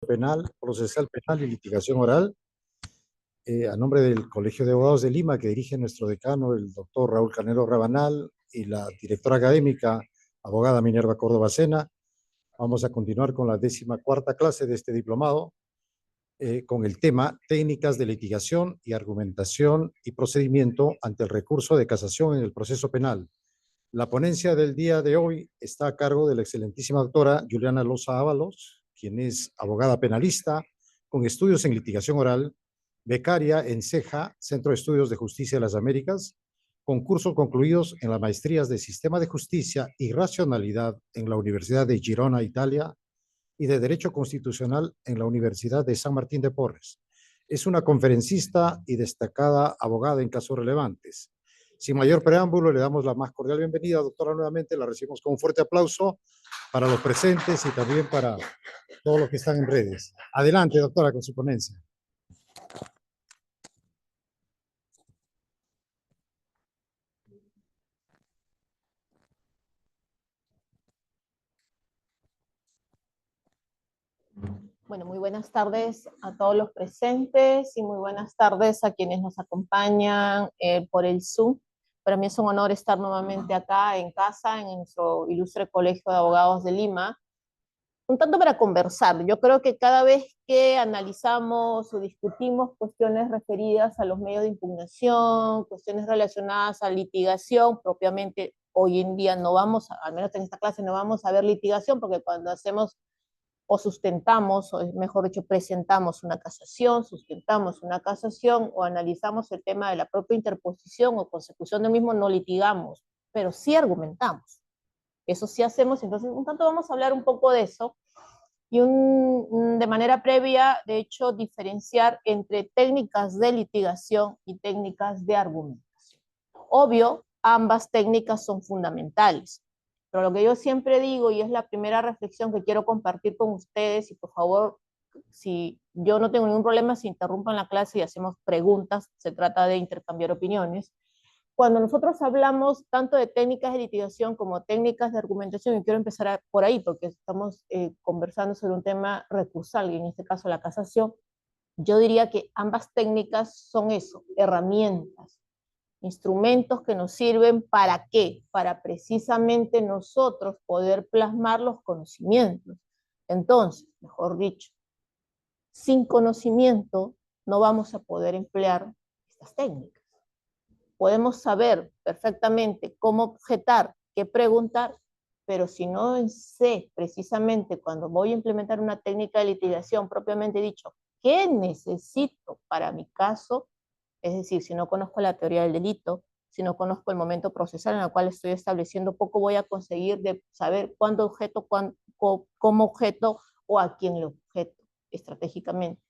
Penal, Procesal Penal y Litigación Oral, a nombre del Colegio de Abogados de Lima, que dirige nuestro decano, el doctor Raúl Canelo Rabanal, y la directora académica, abogada Minerva Córdoba Sena, vamos a continuar con la 14ª clase de este diplomado, con el tema Técnicas de litigación y argumentación y procedimiento ante el recurso de casación en el proceso penal. La ponencia del día de hoy está a cargo de la excelentísima doctora Juliana Loza Ábalos, quien es abogada penalista con estudios en litigación oral, becaria en CEJA, Centro de Estudios de Justicia de las Américas, con cursos concluidos en las maestrías de Sistema de Justicia y Racionalidad en la Universidad de Girona, Italia, y de Derecho Constitucional en la Universidad de San Martín de Porres. Es una conferencista y destacada abogada en casos relevantes. Sin mayor preámbulo, le damos la más cordial bienvenida, doctora, nuevamente. La recibimos con un fuerte aplauso para los presentes y también para todos los que están en redes. Adelante, doctora, con su ponencia. Bueno, muy buenas tardes a todos los presentes y muy buenas tardes a quienes nos acompañan por el Zoom. Para mí es un honor estar nuevamente acá en casa, en nuestro ilustre Colegio de Abogados de Lima, un tanto para conversar. Yo creo que cada vez que analizamos o discutimos cuestiones referidas a los medios de impugnación, cuestiones relacionadas a litigación, propiamente hoy en día no vamos, al menos en esta clase no vamos a ver litigación, porque cuando hacemos o sustentamos, o mejor dicho, presentamos una casación, sustentamos una casación o analizamos el tema de la propia interposición o consecución del mismo, no litigamos, pero sí argumentamos. Eso sí hacemos, entonces un tanto vamos a hablar un poco de eso y de manera previa, de hecho, diferenciar entre técnicas de litigación y técnicas de argumentación. Obvio, ambas técnicas son fundamentales. Pero lo que yo siempre digo, y es la primera reflexión que quiero compartir con ustedes, y por favor, si yo no tengo ningún problema, se interrumpan la clase y hacemos preguntas, se trata de intercambiar opiniones. Cuando nosotros hablamos tanto de técnicas de litigación como técnicas de argumentación, y quiero empezar por ahí, porque estamos conversando sobre un tema recursal, y en este caso la casación, yo diría que ambas técnicas son eso, herramientas, instrumentos que nos sirven ¿para qué? Para precisamente nosotros poder plasmar los conocimientos. Entonces, mejor dicho, sin conocimiento no vamos a poder emplear estas técnicas. Podemos saber perfectamente cómo objetar, qué preguntar, pero si no sé precisamente cuando voy a implementar una técnica de litigación propiamente dicho, ¿qué necesito para mi caso? Es decir, si no conozco la teoría del delito, si no conozco el momento procesal en el cual estoy estableciendo, poco voy a conseguir de saber cuándo objeto, cómo objeto o a quién lo objeto estratégicamente.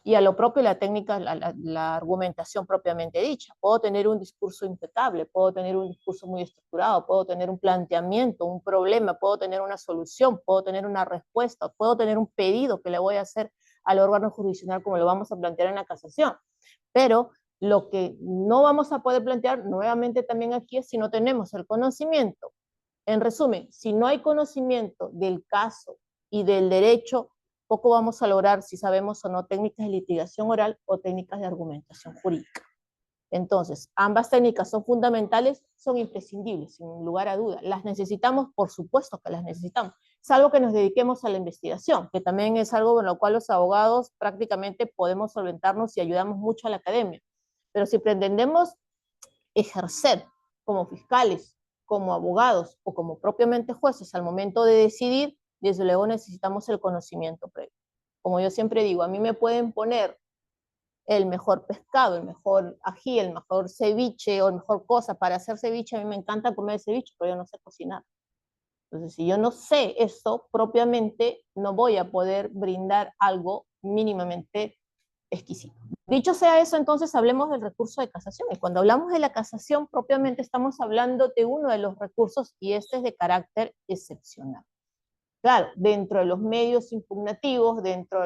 Y a lo propio la técnica, la argumentación propiamente dicha. Puedo tener un discurso impecable, puedo tener un discurso muy estructurado, puedo tener un planteamiento, un problema, puedo tener una solución, puedo tener una respuesta, puedo tener un pedido que le voy a hacer al órgano jurisdiccional como lo vamos a plantear en la casación. Pero lo que no vamos a poder plantear nuevamente también aquí es si no tenemos el conocimiento. En resumen, si no hay conocimiento del caso y del derecho, poco vamos a lograr si sabemos o no técnicas de litigación oral o técnicas de argumentación jurídica. Entonces, ambas técnicas son fundamentales, son imprescindibles, sin lugar a duda. ¿Las necesitamos? Por supuesto que las necesitamos, salvo que nos dediquemos a la investigación, que también es algo en lo cual los abogados prácticamente podemos solventarnos y ayudamos mucho a la academia. Pero si pretendemos ejercer como fiscales, como abogados o como propiamente jueces al momento de decidir, desde luego necesitamos el conocimiento previo. Como yo siempre digo, a mí me pueden poner el mejor pescado, el mejor ají, el mejor ceviche o el mejor cosa para hacer ceviche. A mí me encanta comer ceviche, pero yo no sé cocinar. Entonces, si yo no sé eso propiamente, no voy a poder brindar algo mínimamente exquisito. Dicho sea eso, entonces hablemos del recurso de casación. Y cuando hablamos de la casación, propiamente estamos hablando de uno de los recursos y este es de carácter excepcional. Claro, dentro de los medios impugnativos, dentro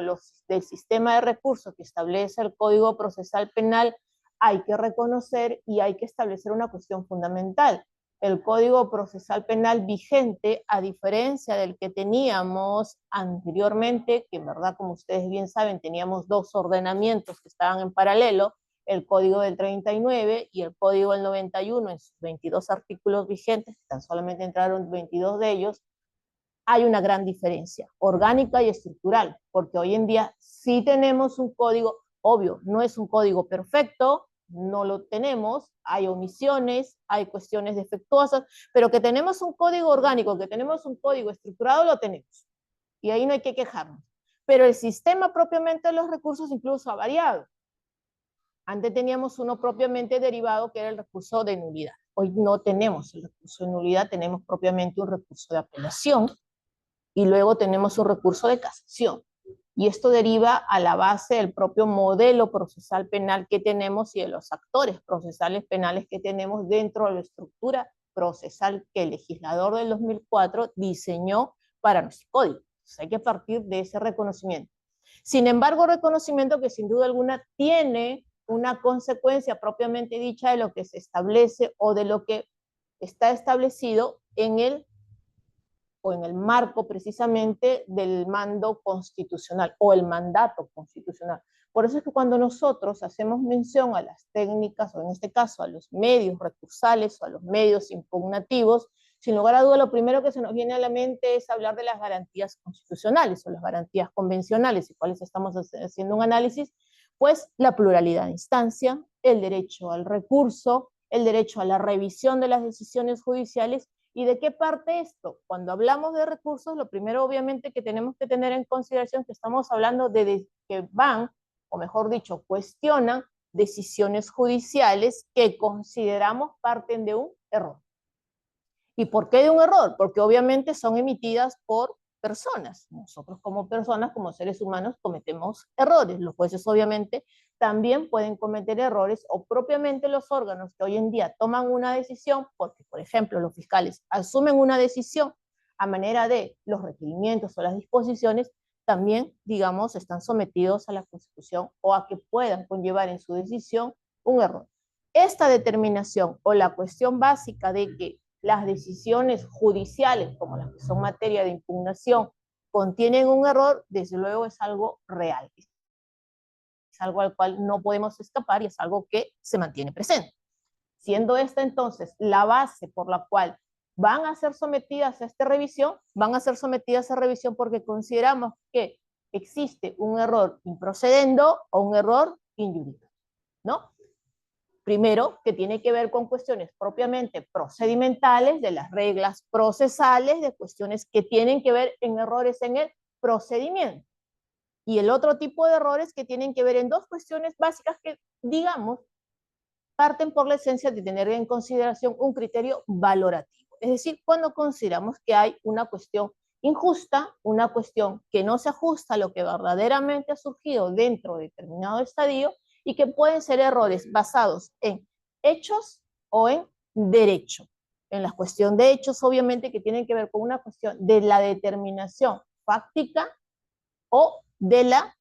del sistema de recursos que establece el Código Procesal Penal, hay que reconocer y hay que establecer una cuestión fundamental. el Código Procesal Penal vigente, a diferencia del que teníamos anteriormente, que en verdad, como ustedes bien saben, teníamos dos ordenamientos que estaban en paralelo, el Código del 39 y el Código del 91, en sus 22 artículos vigentes, tan solamente entraron 22 de ellos, hay una gran diferencia, orgánica y estructural, porque hoy en día sí tenemos un código, obvio, no es un código perfecto, no lo tenemos, hay omisiones, hay cuestiones defectuosas, pero que tenemos un código orgánico, que tenemos un código estructurado, lo tenemos. Y ahí no hay que quejarnos. Pero el sistema propiamente de los recursos incluso ha variado. Antes teníamos uno propiamente derivado que era el recurso de nulidad. Hoy no tenemos el recurso de nulidad, tenemos propiamente un recurso de apelación y luego tenemos un recurso de casación. Y esto deriva a la base del propio modelo procesal penal que tenemos y de los actores procesales penales que tenemos dentro de la estructura procesal que el legislador del 2004 diseñó para nuestro código. Entonces hay que partir de ese reconocimiento. Sin embargo, reconocimiento que sin duda alguna tiene una consecuencia propiamente dicha de lo que se establece o de lo que está establecido en el marco precisamente del mando constitucional o el mandato constitucional. Por eso es que cuando nosotros hacemos mención a las técnicas, o en este caso a los medios recursales o a los medios impugnativos, sin lugar a duda lo primero que se nos viene a la mente es hablar de las garantías constitucionales o las garantías convencionales, y cuáles estamos haciendo un análisis, pues la pluralidad de instancia, el derecho al recurso, el derecho a la revisión de las decisiones judiciales. ¿Y de qué parte esto? Cuando hablamos de recursos, lo primero obviamente que tenemos que tener en consideración que estamos hablando de que van, o mejor dicho, cuestionan decisiones judiciales que consideramos parten de un error. ¿Y por qué de un error? Porque obviamente son emitidas por personas. Nosotros como personas, como seres humanos, cometemos errores. Los jueces obviamente también pueden cometer errores, o propiamente los órganos que hoy en día toman una decisión, porque por ejemplo los fiscales asumen una decisión a manera de los requerimientos o las disposiciones, también, digamos, están sometidos a la Constitución o a que puedan conllevar en su decisión un error. Esta determinación o la cuestión básica de que las decisiones judiciales, como las que son materia de impugnación, contienen un error, desde luego es algo real. Es algo al cual no podemos escapar y es algo que se mantiene presente. Siendo esta entonces la base por la cual van a ser sometidas a esta revisión, van a ser sometidas a revisión porque consideramos que existe un error improcedendo o un error injurídico, ¿no? Primero, que tiene que ver con cuestiones propiamente procedimentales, de las reglas procesales, de cuestiones que tienen que ver en errores en el procedimiento. Y el otro tipo de errores que tienen que ver en dos cuestiones básicas que, digamos, parten por la esencia de tener en consideración un criterio valorativo. Es decir, cuando consideramos que hay una cuestión injusta, una cuestión que no se ajusta a lo que verdaderamente ha surgido dentro de determinado estadio, y que pueden ser errores basados en hechos o en derecho. En la cuestión de hechos, obviamente, que tienen que ver con una cuestión de la determinación fáctica o de la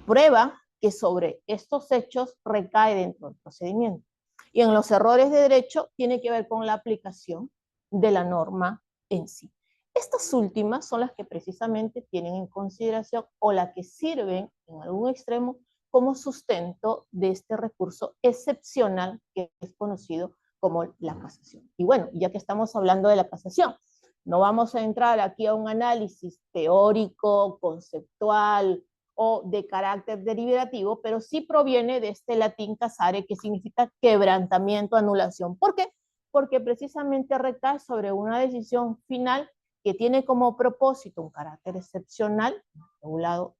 prueba que sobre estos hechos recae dentro del procedimiento. Y en los errores de derecho tiene que ver con la aplicación de la norma en sí. Estas últimas son las que precisamente tienen en consideración o las que sirven en algún extremo como sustento de este recurso excepcional que es conocido como la casación. Y bueno, ya que estamos hablando de la casación, no vamos a entrar aquí a un análisis teórico, conceptual o de carácter deliberativo, pero sí proviene de este latín casare, que significa quebrantamiento, anulación. ¿Por qué? Porque precisamente recae sobre una decisión final que tiene como propósito un carácter excepcional, regulado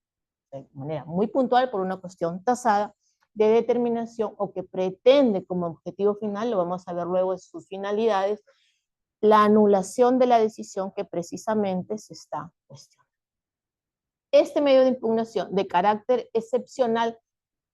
de manera muy puntual por una cuestión tasada de determinación, o que pretende como objetivo final, lo vamos a ver luego en sus finalidades, la anulación de la decisión que precisamente se está cuestionando. Este medio de impugnación de carácter excepcional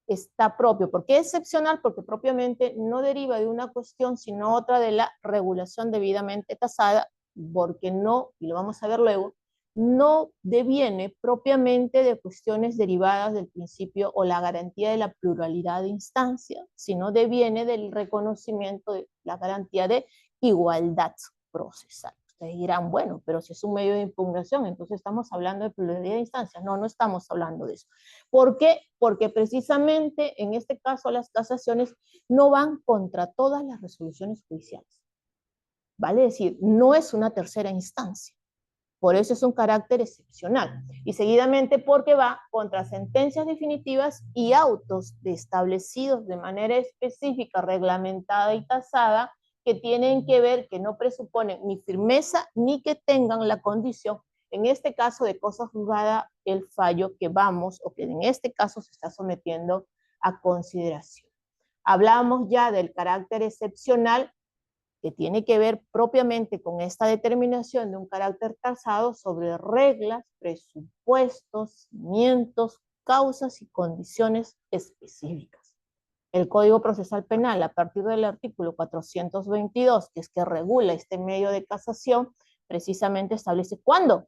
está propio. ¿Por qué excepcional? Porque propiamente no deriva de una cuestión, sino otra de la regulación debidamente tasada, porque no, y lo vamos a ver luego, no deviene propiamente de cuestiones derivadas del principio o la garantía de la pluralidad de instancias, sino deviene del reconocimiento de la garantía de igualdad procesal. Ustedes dirán, bueno, pero si es un medio de impugnación, entonces estamos hablando de pluralidad de instancias. No, no estamos hablando de eso. ¿Por qué? Porque precisamente en este caso las casaciones no van contra todas las resoluciones judiciales. Vale decir, no es una tercera instancia. Por eso es un carácter excepcional. Y seguidamente porque va contra sentencias definitivas y autos establecidos de manera específica, reglamentada y tasada, que tienen que ver, que no presuponen ni firmeza ni que tengan la condición, en este caso de cosa juzgada, el fallo que vamos, o que en este caso se está sometiendo a consideración. Hablamos ya del carácter excepcional, que tiene que ver propiamente con esta determinación de un carácter tasado sobre reglas, presupuestos, cimientos, causas y condiciones específicas. El Código Procesal Penal, a partir del artículo 422, que es que regula este medio de casación, precisamente establece cuándo,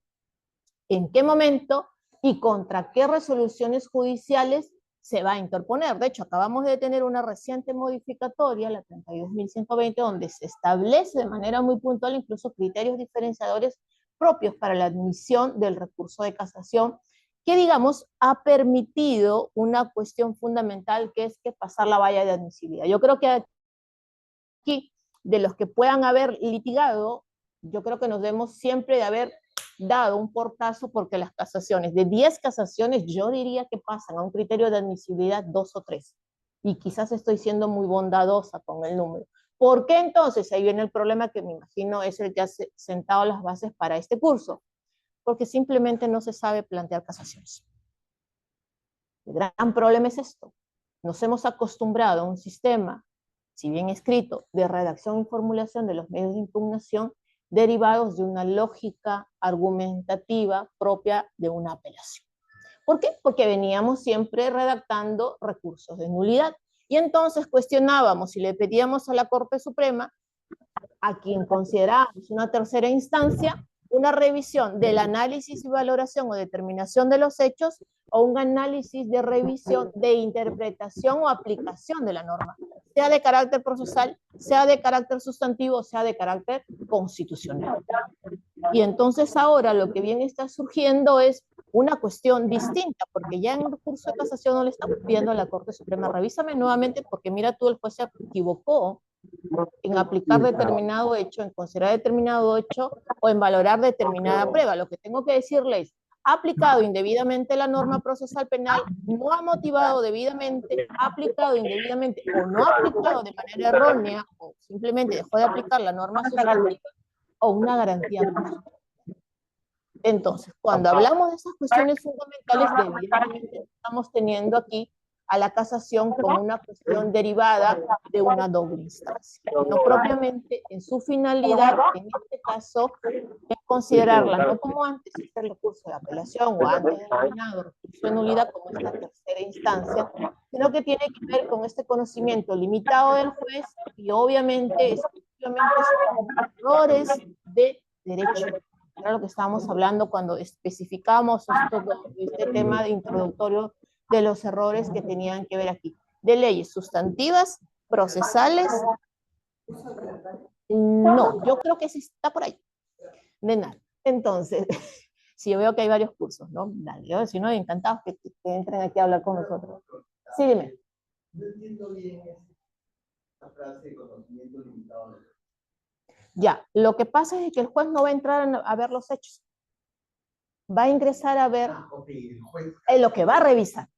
en qué momento y contra qué resoluciones judiciales se va a interponer. De hecho, acabamos de tener una reciente modificatoria, la 32.120, donde se establece de manera muy puntual incluso criterios diferenciadores propios para la admisión del recurso de casación, que, digamos, ha permitido una cuestión fundamental, que es que pasar la valla de admisibilidad. Yo creo que aquí, de los que puedan haber litigado, yo creo que nos debemos siempre de haber dado un portazo, porque las casaciones, de 10 casaciones, yo diría que pasan a un criterio de admisibilidad 2 o 3. Y quizás estoy siendo muy bondadosa con el número. ¿Por qué entonces? Ahí viene el problema, que me imagino es el que ha sentado las bases para este curso. Porque simplemente no se sabe plantear casaciones. El gran problema es esto. Nos hemos acostumbrado a un sistema, si bien escrito, de redacción y formulación de los medios de impugnación, derivados de una lógica argumentativa propia de una apelación. ¿Por qué? Porque veníamos siempre redactando recursos de nulidad. Y entonces cuestionábamos y le pedíamos a la Corte Suprema, a quien considerábamos una tercera instancia, una revisión del análisis y valoración o determinación de los hechos, o un análisis de revisión de interpretación o aplicación de la norma, sea de carácter procesal, sea de carácter sustantivo, sea de carácter constitucional. Y entonces ahora lo que bien está surgiendo es una cuestión distinta, porque ya en el recurso de casación no le estamos pidiendo a la Corte Suprema, revísame nuevamente, porque mira tú, el juez se equivocó en aplicar determinado hecho, en considerar determinado hecho, o en valorar determinada prueba. Lo que tengo que decirle es, ha aplicado indebidamente la norma procesal penal, no ha motivado debidamente, ha aplicado indebidamente, o no ha aplicado de manera errónea, o simplemente dejó de aplicar la norma sustantiva, o una garantía constitucional. Entonces, cuando hablamos de esas cuestiones fundamentales, evidentemente estamos teniendo aquí a la casación como una cuestión derivada de una doble instancia, no propiamente en su finalidad, en este caso, es considerarla no como antes este recurso de apelación, o antes denominado recurso de nulidad, como esta tercera instancia, sino que tiene que ver con este conocimiento limitado del juez, y obviamente exclusivamente son errores de derecho. Era lo que estábamos hablando cuando especificamos este tema de introductorio de los errores que tenían que ver aquí. De leyes sustantivas, procesales, no, yo creo que sí está por ahí. De nada. Entonces, si yo veo que hay varios cursos, ¿no? Dale, si no, encantados que entren aquí a hablar con nosotros. Sí, dime. No entiendo bien esta frase de conocimiento limitado. Ya, lo que pasa es que el juez no va a entrar a ver los hechos. Va a ingresar a ver lo que va a revisar.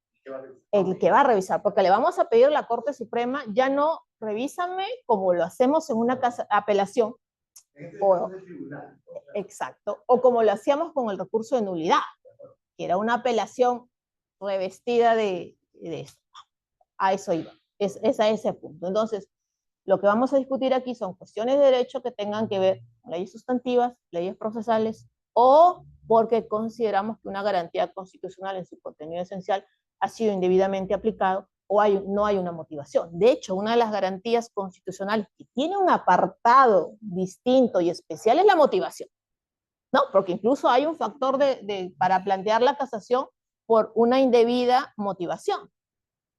El que va a revisar, porque le vamos a pedir a la Corte Suprema, ya no revísame como lo hacemos en una apelación. Exacto, o como lo hacíamos con el recurso de nulidad, que era una apelación revestida de eso. A eso iba, es a ese punto. Entonces, lo que vamos a discutir aquí son cuestiones de derecho que tengan que ver con leyes sustantivas, leyes procesales, o porque consideramos que una garantía constitucional en su contenido esencial ha sido indebidamente aplicado, o no hay una motivación. De hecho, una de las garantías constitucionales que tiene un apartado distinto y especial es la motivación, ¿no? Porque incluso hay un factor para plantear la casación por una indebida motivación.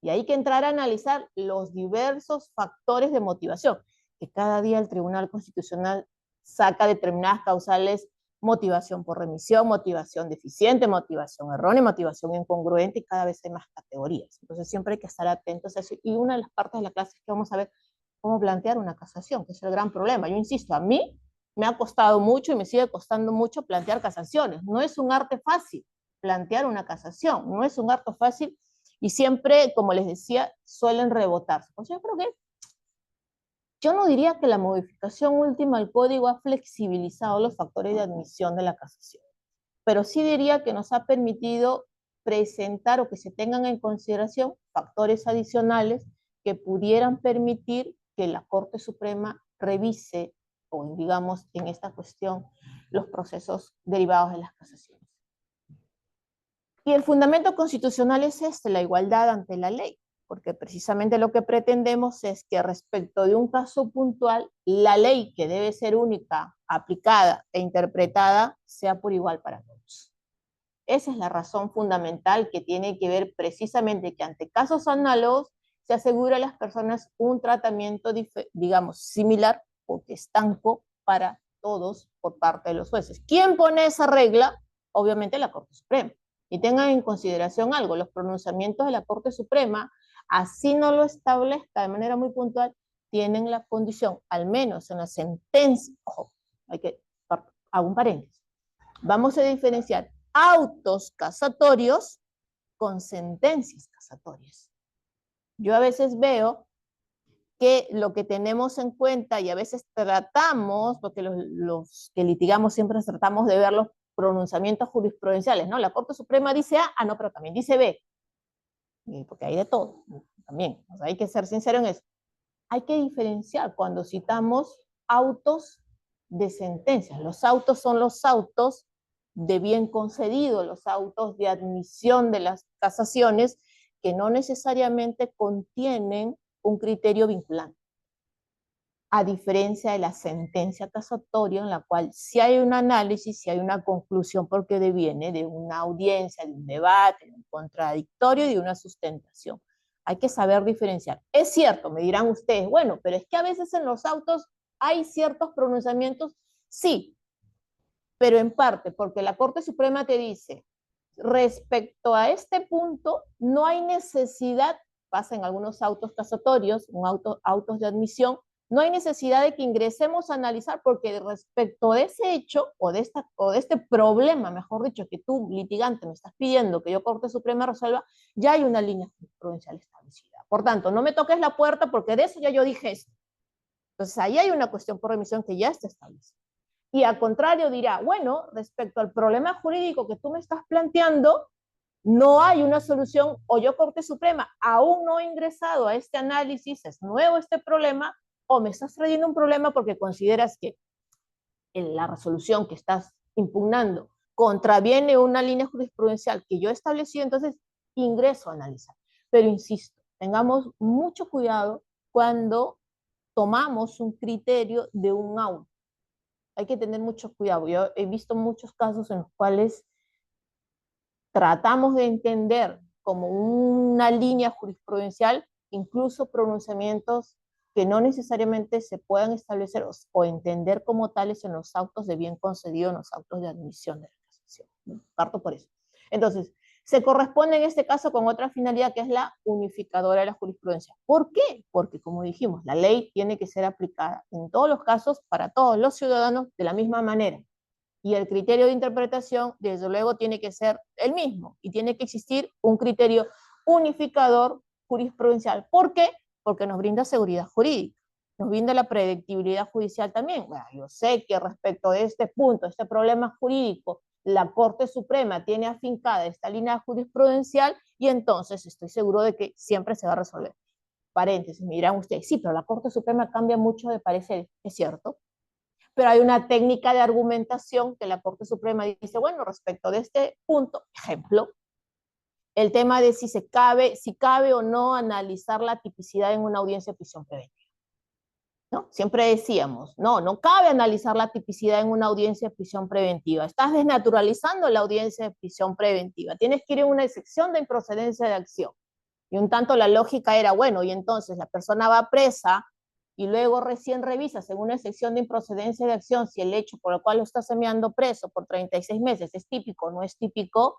Y hay que entrar a analizar los diversos factores de motivación. que cada día el Tribunal Constitucional saca determinadas causales: motivación por remisión, motivación deficiente, motivación errónea, motivación incongruente, y cada vez hay más categorías. Entonces siempre hay que estar atentos a eso. Y una de las partes de la clase es que vamos a ver cómo plantear una casación, que es el gran problema. Yo insisto, a mí me ha costado mucho y me sigue costando mucho plantear casaciones. No es un arte fácil plantear una casación, no es un arte fácil, y siempre, como les decía, suelen rebotarse. Pues yo creo que, yo no diría que la modificación última al código ha flexibilizado los factores de admisión de la casación, pero sí diría que nos ha permitido presentar o que se tengan en consideración factores adicionales que pudieran permitir que la Corte Suprema revise, o digamos, en esta cuestión, los procesos derivados de las casaciones. Y el fundamento constitucional es la igualdad ante la ley, porque precisamente lo que pretendemos es que respecto de un caso puntual, la ley, que debe ser única, aplicada e interpretada, sea por igual para todos. Esa es la razón fundamental, que tiene que ver precisamente que ante casos análogos se asegura a las personas un tratamiento, digamos, similar o estanco para todos por parte de los jueces. ¿Quién pone esa regla? Obviamente la Corte Suprema. Y tengan en consideración algo: los pronunciamientos de la Corte Suprema, así no lo establezca de manera muy puntual, tienen la condición, al menos en la sentencia, ojo, hago un paréntesis, vamos a diferenciar autos casatorios con sentencias casatorias. Yo a veces veo que lo que tenemos en cuenta, y a veces tratamos, porque los que litigamos siempre tratamos de ver los pronunciamientos jurisprudenciales, ¿no? La Corte Suprema dice A, no, pero también dice B, porque hay de todo, también, o sea, hay que ser sincero en eso. Hay que diferenciar cuando citamos autos de sentencias. Los autos son los autos de bien concedido, los autos de admisión de las casaciones, que no necesariamente contienen un criterio vinculante, a diferencia de la sentencia casatoria, en la cual sí hay un análisis, sí hay una conclusión, porque deviene de una audiencia, de un debate, de un contradictorio y de una sustentación. Hay que saber diferenciar. Es cierto, me dirán ustedes, bueno, pero es que a veces en los autos hay ciertos pronunciamientos. Sí, pero en parte porque la Corte Suprema te dice: respecto a este punto, no hay necesidad, pasa en algunos autos casatorios, autos de admisión, no hay necesidad de que ingresemos a analizar, porque respecto de ese hecho, o de este problema, mejor dicho, que tú, litigante, me estás pidiendo que yo, Corte Suprema, resuelva, ya hay una línea jurisprudencial establecida. Por tanto, no me toques la puerta, porque de eso ya yo dije esto. Entonces, ahí hay una cuestión por remisión que ya está establecida. Y al contrario dirá: bueno, respecto al problema jurídico que tú me estás planteando, no hay una solución, o yo, Corte Suprema, aún no he ingresado a este análisis, es nuevo este problema, o me estás trayendo un problema porque consideras que en la resolución que estás impugnando contraviene una línea jurisprudencial que yo he establecido, entonces ingreso a analizar. Pero insisto, tengamos mucho cuidado cuando tomamos un criterio de un auto. Hay que tener mucho cuidado. Yo he visto muchos casos en los cuales tratamos de entender como una línea jurisprudencial, incluso pronunciamientos que no necesariamente se puedan establecer o entender como tales en los autos de bien concedido, en los autos de admisión de la casación. Parto por eso. Entonces, se corresponde en este caso con otra finalidad, que es la unificadora de la jurisprudencia. ¿Por qué? Porque, como dijimos, la ley tiene que ser aplicada en todos los casos para todos los ciudadanos de la misma manera. Y el criterio de interpretación, desde luego, tiene que ser el mismo, y tiene que existir un criterio unificador jurisprudencial. ¿Por qué? Porque nos brinda seguridad jurídica, nos brinda la predictibilidad judicial también. Bueno, yo sé que respecto de este punto, este problema jurídico, la Corte Suprema tiene afincada esta línea jurisprudencial, y entonces estoy seguro de que siempre se va a resolver. Paréntesis, me dirán ustedes: sí, pero la Corte Suprema cambia mucho de parecer. Es cierto, pero hay una técnica de argumentación que la Corte Suprema dice: bueno, respecto de este punto, ejemplo, el tema de si cabe o no analizar la tipicidad en una audiencia de prisión preventiva, ¿no? Siempre decíamos: no cabe analizar la tipicidad en una audiencia de prisión preventiva. Estás desnaturalizando la audiencia de prisión preventiva. Tienes que ir en una excepción de improcedencia de acción. Y un tanto la lógica era: bueno, y entonces la persona va presa y luego recién revisa según una sección de improcedencia de acción si el hecho por el cual lo estás enviando preso por 36 meses es típico o no es típico,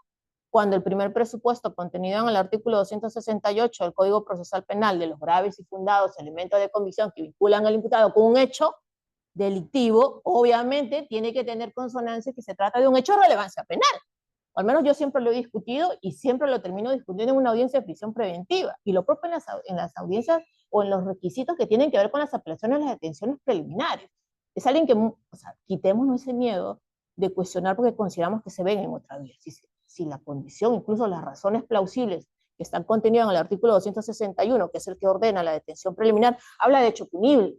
cuando el primer presupuesto contenido en el artículo 268 del Código Procesal Penal de los graves y fundados elementos de convicción que vinculan al imputado con un hecho delictivo, obviamente tiene que tener consonancia que se trata de un hecho de relevancia penal. Al menos yo siempre lo he discutido y siempre lo termino discutiendo en una audiencia de prisión preventiva. Y lo propio en las audiencias o en los requisitos que tienen que ver con las apelaciones y las detenciones preliminares. Es alguien que, o sea, quitémonos ese miedo de cuestionar porque consideramos que se ven en otra vía. Si la condición, incluso las razones plausibles que están contenidas en el artículo 261, que es el que ordena la detención preliminar, habla de hecho punible.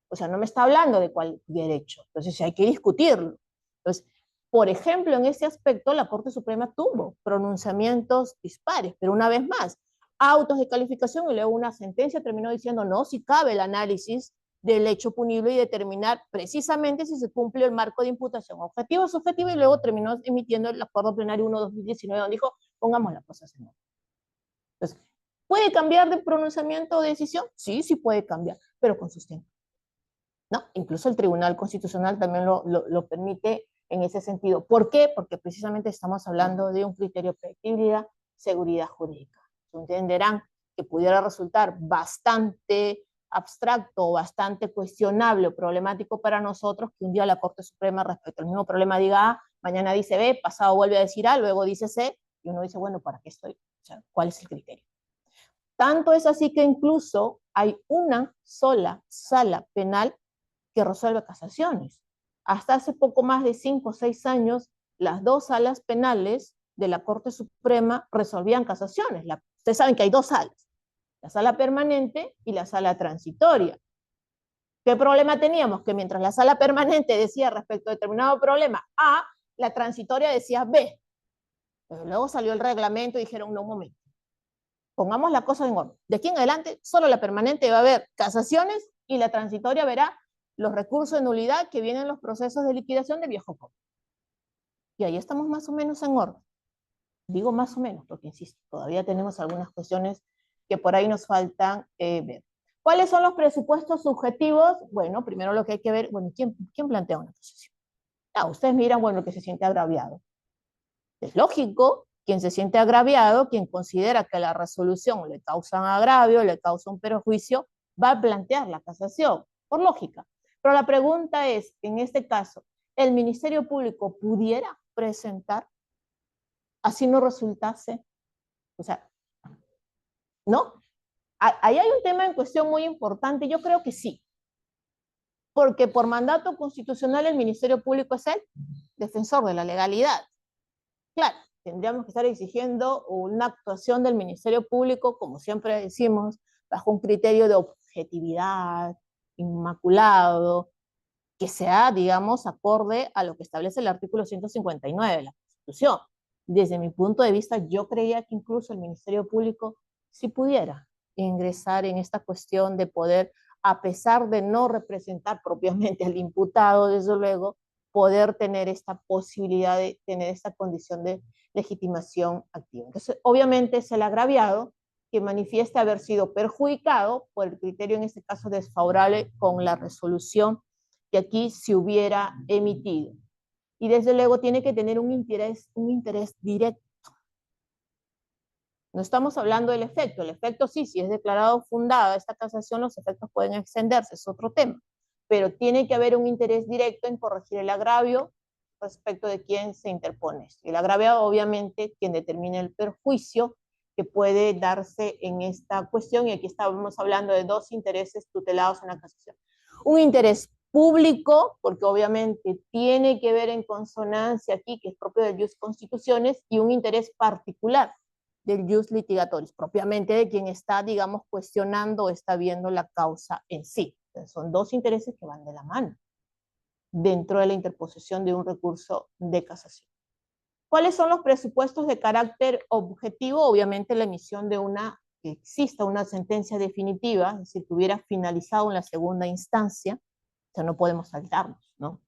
O sea, no me está hablando de cualquier hecho. Entonces hay que discutirlo. Entonces, por ejemplo, en ese aspecto, la Corte Suprema tuvo pronunciamientos dispares, pero una vez más, autos de calificación y luego una sentencia terminó diciendo no, si cabe el análisis del hecho punible y determinar precisamente si se cumple el marco de imputación objetivo o subjetivo, y luego terminó emitiendo el acuerdo plenario 1/2019 donde dijo, pongamos las cosas en orden. Entonces, ¿puede cambiar de pronunciamiento o de decisión? Sí, sí puede cambiar, pero con sustento. ¿No? Incluso el Tribunal Constitucional también lo permite en ese sentido. ¿Por qué? Porque precisamente estamos hablando de un criterio de predictibilidad, seguridad jurídica. Entenderán que pudiera resultar bastante abstracto o bastante cuestionable o problemático para nosotros que un día la Corte Suprema respecto al mismo problema diga A, mañana dice B, pasado vuelve a decir A, luego dice C, y uno dice, bueno, ¿para qué estoy? O sea, ¿cuál es el criterio? Tanto es así que incluso hay una sola sala penal que resuelve casaciones. Hasta hace poco más de 5 o 6 años, las dos salas penales de la Corte Suprema resolvían casaciones. Ustedes saben que hay dos salas, la sala permanente y la sala transitoria. ¿Qué problema teníamos? Que mientras la sala permanente decía respecto a determinado problema A, la transitoria decía B. Pero luego salió el reglamento y dijeron, no, un momento, pongamos la cosa en orden. De aquí en adelante, solo la permanente va a haber casaciones y la transitoria verá los recursos de nulidad que vienen en los procesos de liquidación de viejo código. Y ahí estamos más o menos en orden. Digo más o menos, porque insisto, todavía tenemos algunas cuestiones que por ahí nos faltan ver. ¿Cuáles son los presupuestos subjetivos? Bueno, primero lo que hay que ver, bueno, ¿quién plantea una casación? Ustedes miran, bueno, el que se siente agraviado. Es lógico, quien se siente agraviado, quien considera que la resolución le causa un agravio, le causa un perjuicio, va a plantear la casación, por lógica. Pero la pregunta es, en este caso, ¿el Ministerio Público pudiera presentar así no resultase? O sea, ¿no? Ahí hay un tema en cuestión muy importante, yo creo que sí, porque por mandato constitucional el Ministerio Público es el defensor de la legalidad. Claro, tendríamos que estar exigiendo una actuación del Ministerio Público, como siempre decimos, bajo un criterio de objetividad, inmaculado, que sea, digamos, acorde a lo que establece el artículo 159 de la Constitución. Desde mi punto de vista, yo creía que incluso el Ministerio Público sí pudiera ingresar en esta cuestión de poder, a pesar de no representar propiamente al imputado, desde luego, poder tener esta posibilidad de tener esta condición de legitimación activa. Entonces, obviamente es el agraviado que manifiesta haber sido perjudicado por el criterio, en este caso, desfavorable con la resolución que aquí se hubiera emitido. Y desde luego tiene que tener un interés directo. No estamos hablando del efecto. El efecto sí, si es declarado fundada esta casación, los efectos pueden extenderse, es otro tema. Pero tiene que haber un interés directo en corregir el agravio respecto de quién se interpone. El agraviado, obviamente, quien determina el perjuicio que puede darse en esta cuestión, y aquí estábamos hablando de dos intereses tutelados en la casación. Un interés público, porque obviamente tiene que ver en consonancia aquí, que es propio del jus constituciones, y un interés particular del jus litigatoris, propiamente de quien está, digamos, cuestionando o está viendo la causa en sí. Entonces, son dos intereses que van de la mano dentro de la interposición de un recurso de casación. ¿Cuáles son los presupuestos de carácter objetivo? Obviamente la emisión de que exista una sentencia definitiva, es decir, que hubiera finalizado en la segunda instancia, o sea, no podemos saltarnos, ¿no?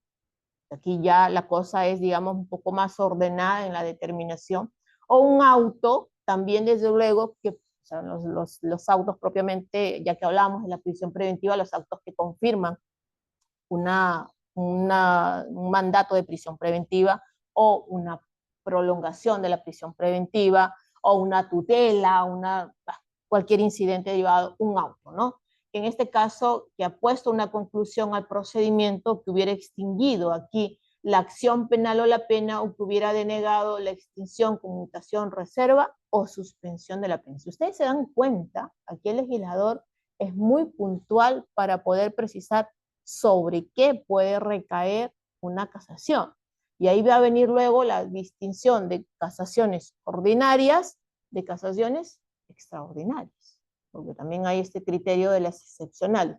Aquí ya la cosa es, digamos, un poco más ordenada en la determinación, o un auto, también desde luego, que o sea, los autos propiamente, ya que hablábamos de la prisión preventiva, los autos que confirman un mandato de prisión preventiva o una prolongación de la prisión preventiva o una tutela, cualquier incidente derivado, un auto, ¿no? En este caso, que ha puesto una conclusión al procedimiento que hubiera extinguido aquí la acción penal o la pena, o que hubiera denegado la extinción, conmutación, reserva o suspensión de la pena. Si ustedes se dan cuenta, aquí el legislador es muy puntual para poder precisar sobre qué puede recaer una casación. Y ahí va a venir luego la distinción de casaciones ordinarias de casaciones extraordinarias, porque también hay este criterio de las excepcionales.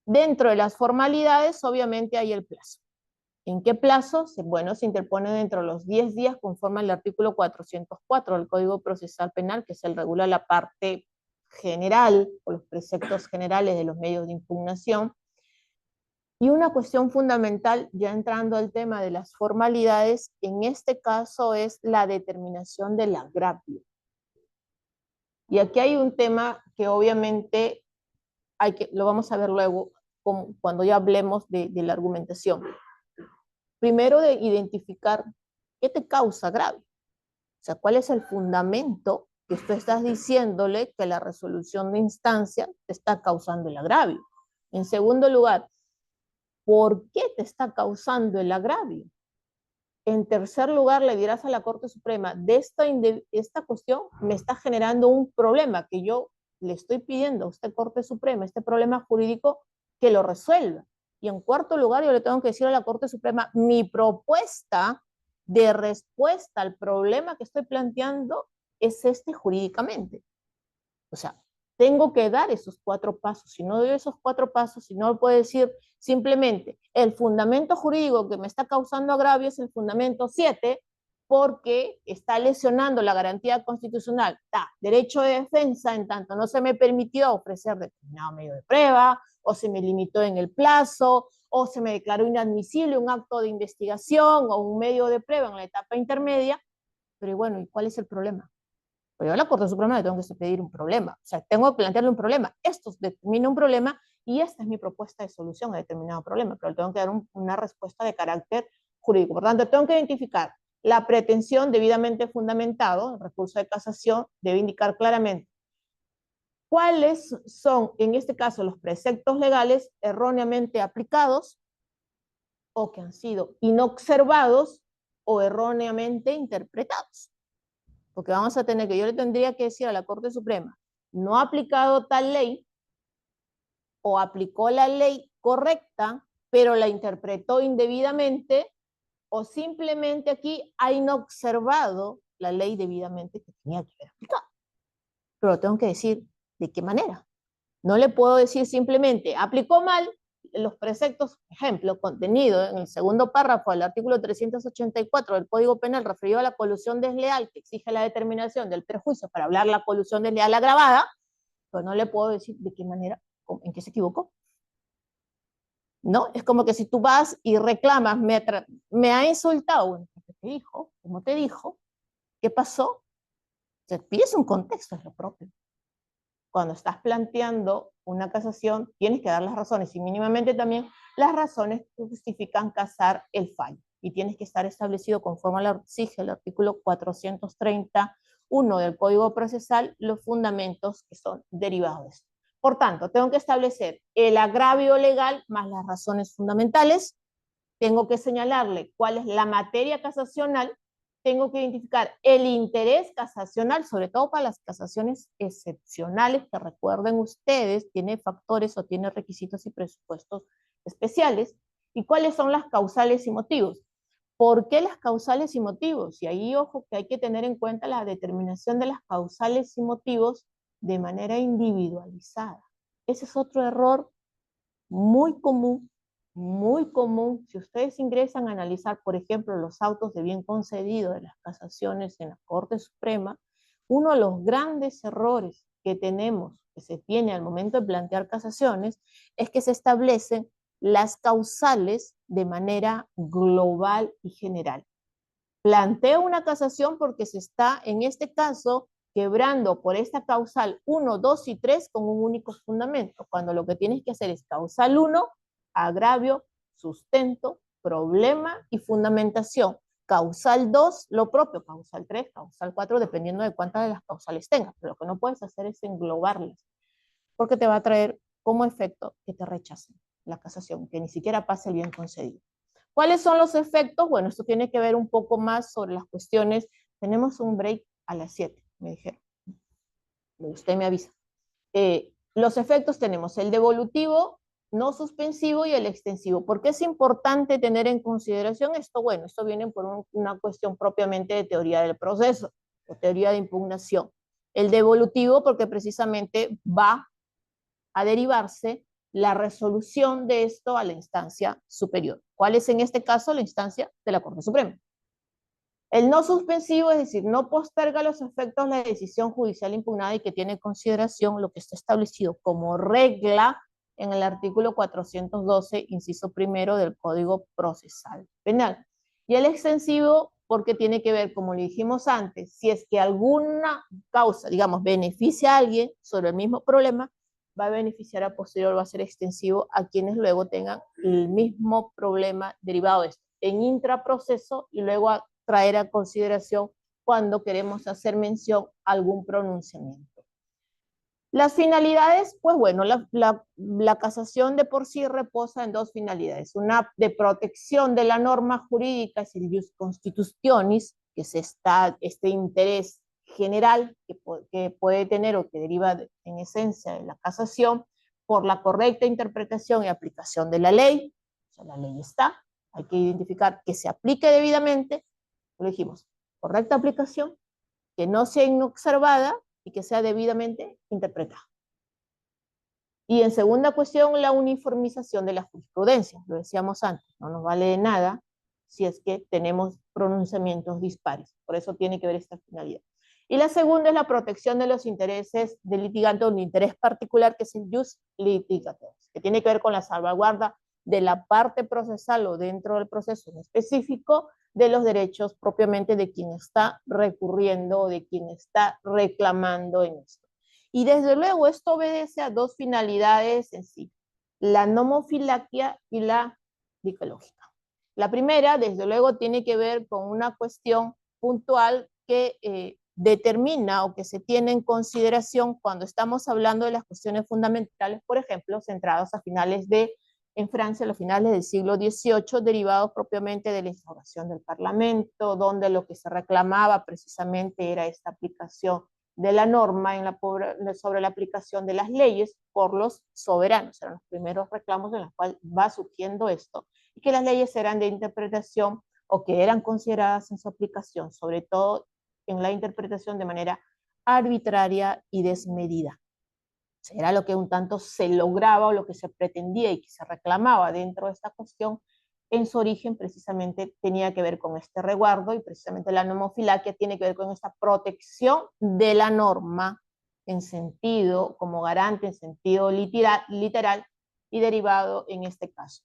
Dentro de las formalidades, obviamente, hay el plazo. ¿En qué plazo? Bueno, se interpone dentro de los 10 días conforme al artículo 404 del Código Procesal Penal, que se regula la parte general o los preceptos generales de los medios de impugnación. Y una cuestión fundamental, ya entrando al tema de las formalidades, en este caso es la determinación del agravio. Y aquí hay un tema que obviamente lo vamos a ver luego cuando ya hablemos de la argumentación. Primero, de identificar qué te causa agravio. O sea, cuál es el fundamento que tú estás diciéndole que la resolución de instancia te está causando el agravio. En segundo lugar, ¿por qué te está causando el agravio? En tercer lugar, le dirás a la Corte Suprema, esta cuestión me está generando un problema que yo le estoy pidiendo a usted, Corte Suprema, este problema jurídico, que lo resuelva. Y en cuarto lugar, yo le tengo que decir a la Corte Suprema, mi propuesta de respuesta al problema que estoy planteando es jurídicamente. O sea, tengo que dar esos 4 pasos. Si no doy esos 4 pasos, si no puedo decir simplemente el fundamento jurídico que me está causando agravio es el fundamento 7, porque está lesionando la garantía constitucional, derecho de defensa, en tanto no se me permitió ofrecer determinado medio de prueba, o se me limitó en el plazo, o se me declaró inadmisible un acto de investigación o un medio de prueba en la etapa intermedia. Pero bueno, ¿y cuál es el problema? Pero yo a la Corte Suprema le tengo que pedir un problema, o sea, tengo que plantearle un problema. Esto determina un problema y esta es mi propuesta de solución a determinado problema, pero le tengo que dar una respuesta de carácter jurídico. Por tanto, tengo que identificar la pretensión debidamente fundamentado, el recurso de casación debe indicar claramente cuáles son, en este caso, los preceptos legales erróneamente aplicados o que han sido inobservados o erróneamente interpretados. Porque vamos a tener que, yo le tendría que decir a la Corte Suprema, no ha aplicado tal ley, o aplicó la ley correcta, pero la interpretó indebidamente, o simplemente aquí ha inobservado la ley debidamente que tenía que haber aplicado. Pero tengo que decir de qué manera. No le puedo decir simplemente, aplicó mal los preceptos, ejemplo, contenido en el segundo párrafo del artículo 384 del Código Penal referido a la colusión desleal que exige la determinación del perjuicio para hablar la colusión desleal agravada, pero no le puedo decir de qué manera, en qué se equivocó. ¿No? Es como que si tú vas y reclamas, me ha insultado, bueno, ¿qué te dijo? ¿Cómo te dijo? ¿Qué pasó? O sea, pides un contexto, es lo propio. Cuando estás planteando una casación, tienes que dar las razones y mínimamente también las razones que justifican casar el fallo. Y tienes que estar establecido conforme lo exige el artículo 431 del Código Procesal, los fundamentos que son derivados. Por tanto, tengo que establecer el agravio legal más las razones fundamentales, tengo que señalarle cuál es la materia casacional, tengo que identificar el interés casacional, sobre todo para las casaciones excepcionales, que recuerden ustedes, tiene factores o tiene requisitos y presupuestos especiales, y cuáles son las causales y motivos. ¿Por qué las causales y motivos? Y ahí, ojo, que hay que tener en cuenta la determinación de las causales y motivos de manera individualizada. Ese es otro error muy común, muy común. Si ustedes ingresan a analizar, por ejemplo, los autos de bien concedido de las casaciones en la Corte Suprema, uno de los grandes errores que tenemos, que se tiene al momento de plantear casaciones, es que se establecen las causales de manera global y general. Planteo una casación porque se está, en este caso, quebrando por esta causal 1, 2 y 3 con un único fundamento, cuando lo que tienes que hacer es causal 1, agravio, sustento, problema y fundamentación. Causal 2, lo propio, causal 3, causal 4, dependiendo de cuántas de las causales tengas, pero lo que no puedes hacer es englobarlas, porque te va a traer como efecto que te rechacen la casación, que ni siquiera pase el bien concedido. ¿Cuáles son los efectos? Bueno, esto tiene que ver un poco más sobre las cuestiones. Tenemos un break a las 7, me dijeron. Usted me avisa. Los efectos tenemos el devolutivo, no suspensivo y el extensivo. ¿Por qué es importante tener en consideración esto? Bueno, esto viene por una cuestión propiamente de teoría del proceso o teoría de impugnación. El devolutivo porque precisamente va a derivarse la resolución de esto a la instancia superior. ¿Cuál es en este caso la instancia de la Corte Suprema? El no suspensivo, es decir, no posterga los efectos de la decisión judicial impugnada y que tiene en consideración lo que está establecido como regla en el artículo 412, inciso primero del Código Procesal Penal. Y el extensivo, porque tiene que ver, como le dijimos antes, si es que alguna causa, digamos, beneficia a alguien sobre el mismo problema, va a beneficiar a posterior, va a ser extensivo a quienes luego tengan el mismo problema derivado de esto, en intraproceso y luego a traer a consideración cuando queremos hacer mención a algún pronunciamiento. Las finalidades, pues bueno, la casación de por sí reposa en dos finalidades. Una de protección de la norma jurídica, es el ius constitutionis, que es este interés general que puede tener o que deriva en esencia de la casación por la correcta interpretación y aplicación de la ley. O sea, la ley está, hay que identificar que se aplique debidamente, lo dijimos, correcta aplicación, que no sea inobservada y que sea debidamente interpretada. Y en segunda cuestión, la uniformización de la jurisprudencia. Lo decíamos antes, no nos vale de nada si es que tenemos pronunciamientos dispares. Por eso tiene que ver esta finalidad. Y la segunda es la protección de los intereses del litigante, un interés particular que es el jus litigatoris, que tiene que ver con la salvaguarda de la parte procesal o dentro del proceso en específico de los derechos propiamente de quien está recurriendo o de quien está reclamando en esto. Y desde luego esto obedece a dos finalidades en sí, la nomofilaquia y la dicológica. La primera, desde luego, tiene que ver con una cuestión puntual que determina o que se tiene en consideración cuando estamos hablando de las cuestiones fundamentales, por ejemplo, centrados en Francia, a los finales del siglo XVIII, derivados propiamente de la instauración del Parlamento, donde lo que se reclamaba precisamente era esta aplicación de la norma sobre la aplicación de las leyes por los soberanos. Eran los primeros reclamos en los cuales va surgiendo esto, y que las leyes eran de interpretación o que eran consideradas en su aplicación, sobre todo en la interpretación de manera arbitraria y desmedida. Era lo que un tanto se lograba o lo que se pretendía y que se reclamaba dentro de esta cuestión. En su origen precisamente tenía que ver con este resguardo y precisamente la nomofilaquia tiene que ver con esta protección de la norma en sentido, como garante en sentido literal y derivado en este caso.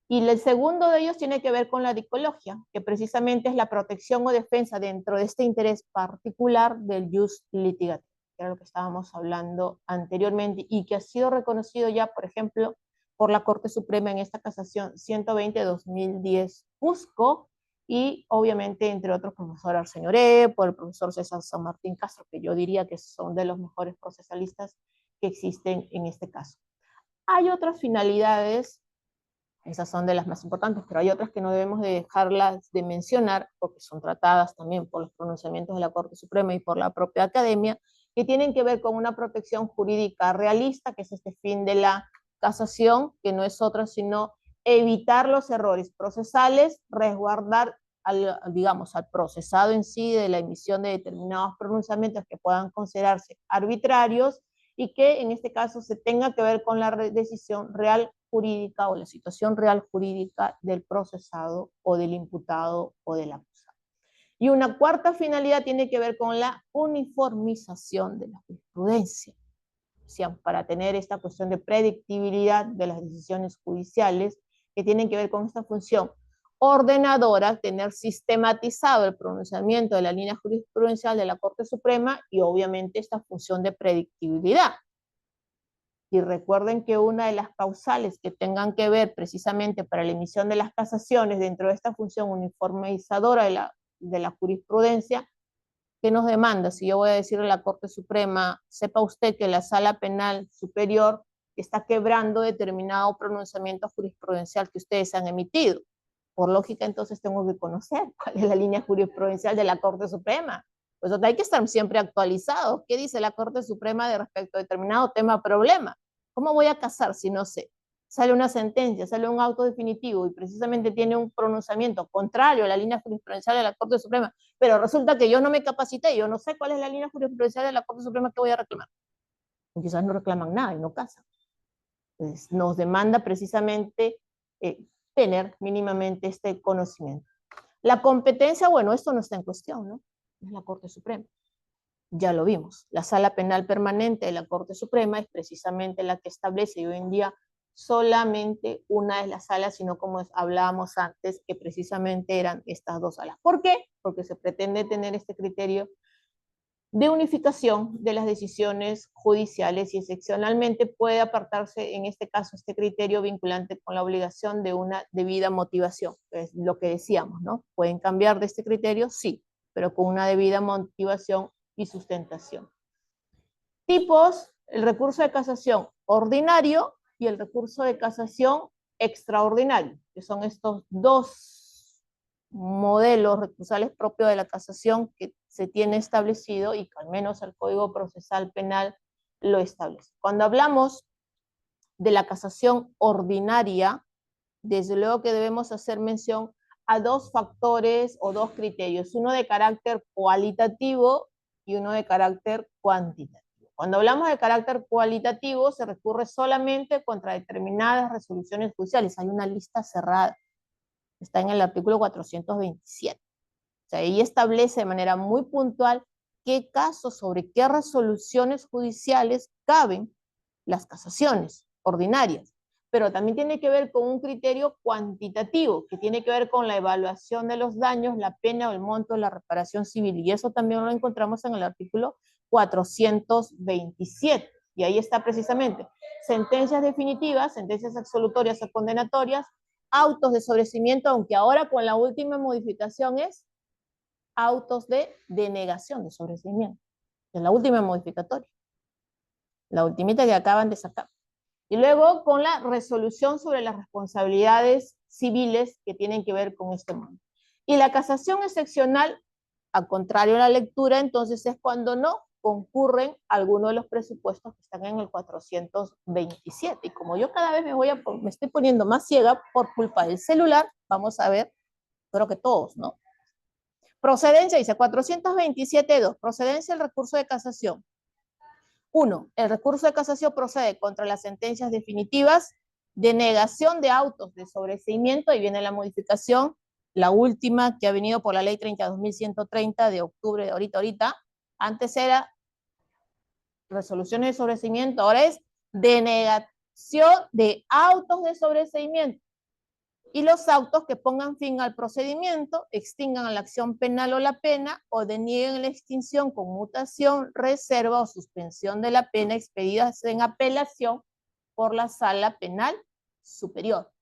Y el segundo de ellos tiene que ver con la dicologia, que precisamente es la protección o defensa dentro de este interés particular del jus litigatorio, que era lo que estábamos hablando anteriormente y que ha sido reconocido ya, por ejemplo, por la Corte Suprema en esta casación 120-2010 Cusco, y obviamente entre otros profesor Arsenio Oré, por el profesor César San Martín Castro, que yo diría que son de los mejores procesalistas que existen en este caso. Hay otras finalidades, esas son de las más importantes, pero hay otras que no debemos de dejarlas de mencionar porque son tratadas también por los pronunciamientos de la Corte Suprema y por la propia academia, que tienen que ver con una protección jurídica realista, que es este fin de la casación, que no es otra sino evitar los errores procesales, resguardar digamos, al procesado en sí de la emisión de determinados pronunciamientos que puedan considerarse arbitrarios y que en este caso se tenga que ver con la decisión real jurídica o la situación real jurídica del procesado o del imputado o del acusado. Y una cuarta finalidad tiene que ver con la uniformización de la jurisprudencia. O sea, para tener esta cuestión de predictibilidad de las decisiones judiciales que tienen que ver con esta función ordenadora, tener sistematizado el pronunciamiento de la línea jurisprudencial de la Corte Suprema y obviamente esta función de predictibilidad. Y recuerden que una de las causales que tengan que ver precisamente para la emisión de las casaciones dentro de esta función uniformizadora de la jurisprudencia, ¿qué nos demanda? Si yo voy a decirle a la Corte Suprema, sepa usted que la Sala Penal Superior está quebrando determinado pronunciamiento jurisprudencial que ustedes han emitido. Por lógica, entonces tengo que conocer cuál es la línea jurisprudencial de la Corte Suprema. Pues hay que estar siempre actualizados. ¿Qué dice la Corte Suprema de respecto a determinado tema o problema? ¿Cómo voy a casar si no sé? Sale una sentencia, sale un auto definitivo y precisamente tiene un pronunciamiento contrario a la línea jurisprudencial de la Corte Suprema, pero resulta que yo no me capacité, yo no sé cuál es la línea jurisprudencial de la Corte Suprema que voy a reclamar. Y quizás no reclaman nada y no casan. Entonces, nos demanda precisamente tener mínimamente este conocimiento. La competencia, bueno, esto no está en cuestión, ¿no? Es la Corte Suprema. Ya lo vimos. La Sala Penal Permanente de la Corte Suprema es precisamente la que establece, y hoy en día solamente una de las salas, sino como hablábamos antes, que precisamente eran estas dos salas. ¿Por qué? Porque se pretende tener este criterio de unificación de las decisiones judiciales y excepcionalmente puede apartarse en este caso este criterio vinculante con la obligación de una debida motivación, que es lo que decíamos, ¿no? ¿Pueden cambiar de este criterio? Sí, pero con una debida motivación y sustentación. Tipos: el recurso de casación ordinario y el recurso de casación extraordinario, que son estos dos modelos recursales propios de la casación que se tiene establecido y que al menos el Código Procesal Penal lo establece. Cuando hablamos de la casación ordinaria, desde luego que debemos hacer mención a dos factores o dos criterios, uno de carácter cualitativo y uno de carácter cuantitativo. Cuando hablamos de carácter cualitativo, se recurre solamente contra determinadas resoluciones judiciales. Hay una lista cerrada. Está en el artículo 427. O sea, ahí establece de manera muy puntual qué casos, sobre qué resoluciones judiciales caben las casaciones ordinarias. Pero también tiene que ver con un criterio cuantitativo, que tiene que ver con la evaluación de los daños, la pena o el monto de la reparación civil. Y eso también lo encontramos en el artículo 427. Y ahí está precisamente sentencias definitivas, sentencias absolutorias o condenatorias, autos de sobreseimiento, aunque ahora con la última modificación es autos de denegación de sobreseimiento. Es la última modificatoria. La ultimita que acaban de sacar. Y luego con la resolución sobre las responsabilidades civiles que tienen que ver con este monto. Y la casación excepcional, al contrario a la lectura, entonces es cuando no concurren algunos de los presupuestos que están en el 427. Y como yo cada vez me estoy poniendo más ciega por culpa del celular, vamos a ver, creo que todos, ¿no? Procedencia, dice 427.2, procedencia del recurso de casación. 1. El recurso de casación procede contra las sentencias definitivas de negación de autos de sobreseimiento, y viene la modificación, la última que ha venido por la ley 32.130 de octubre de ahorita. Antes era resoluciones de sobreseimiento, ahora es denegación de autos de sobreseimiento. Y los autos que pongan fin al procedimiento, extingan la acción penal o la pena, o denieguen la extinción, conmutación, reserva o suspensión de la pena expedidas en apelación por la Sala Penal Superior.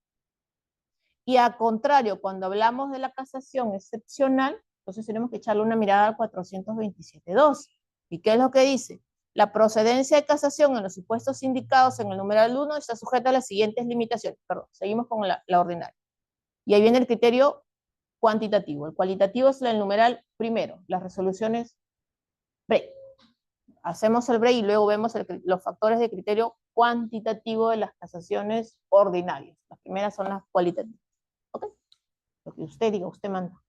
Y al contrario, cuando hablamos de la casación excepcional, entonces tenemos que echarle una mirada al 427.2. ¿Y qué es lo que dice? La procedencia de casación en los supuestos indicados en el numeral 1 está sujeta a las siguientes limitaciones. Perdón, seguimos con la ordinaria. Y ahí viene el criterio cuantitativo. El cualitativo es el numeral primero, las resoluciones break. Hacemos el break y luego vemos los factores de criterio cuantitativo de las casaciones ordinarias. Las primeras son las cualitativas. ¿Ok? Lo que usted diga, usted manda.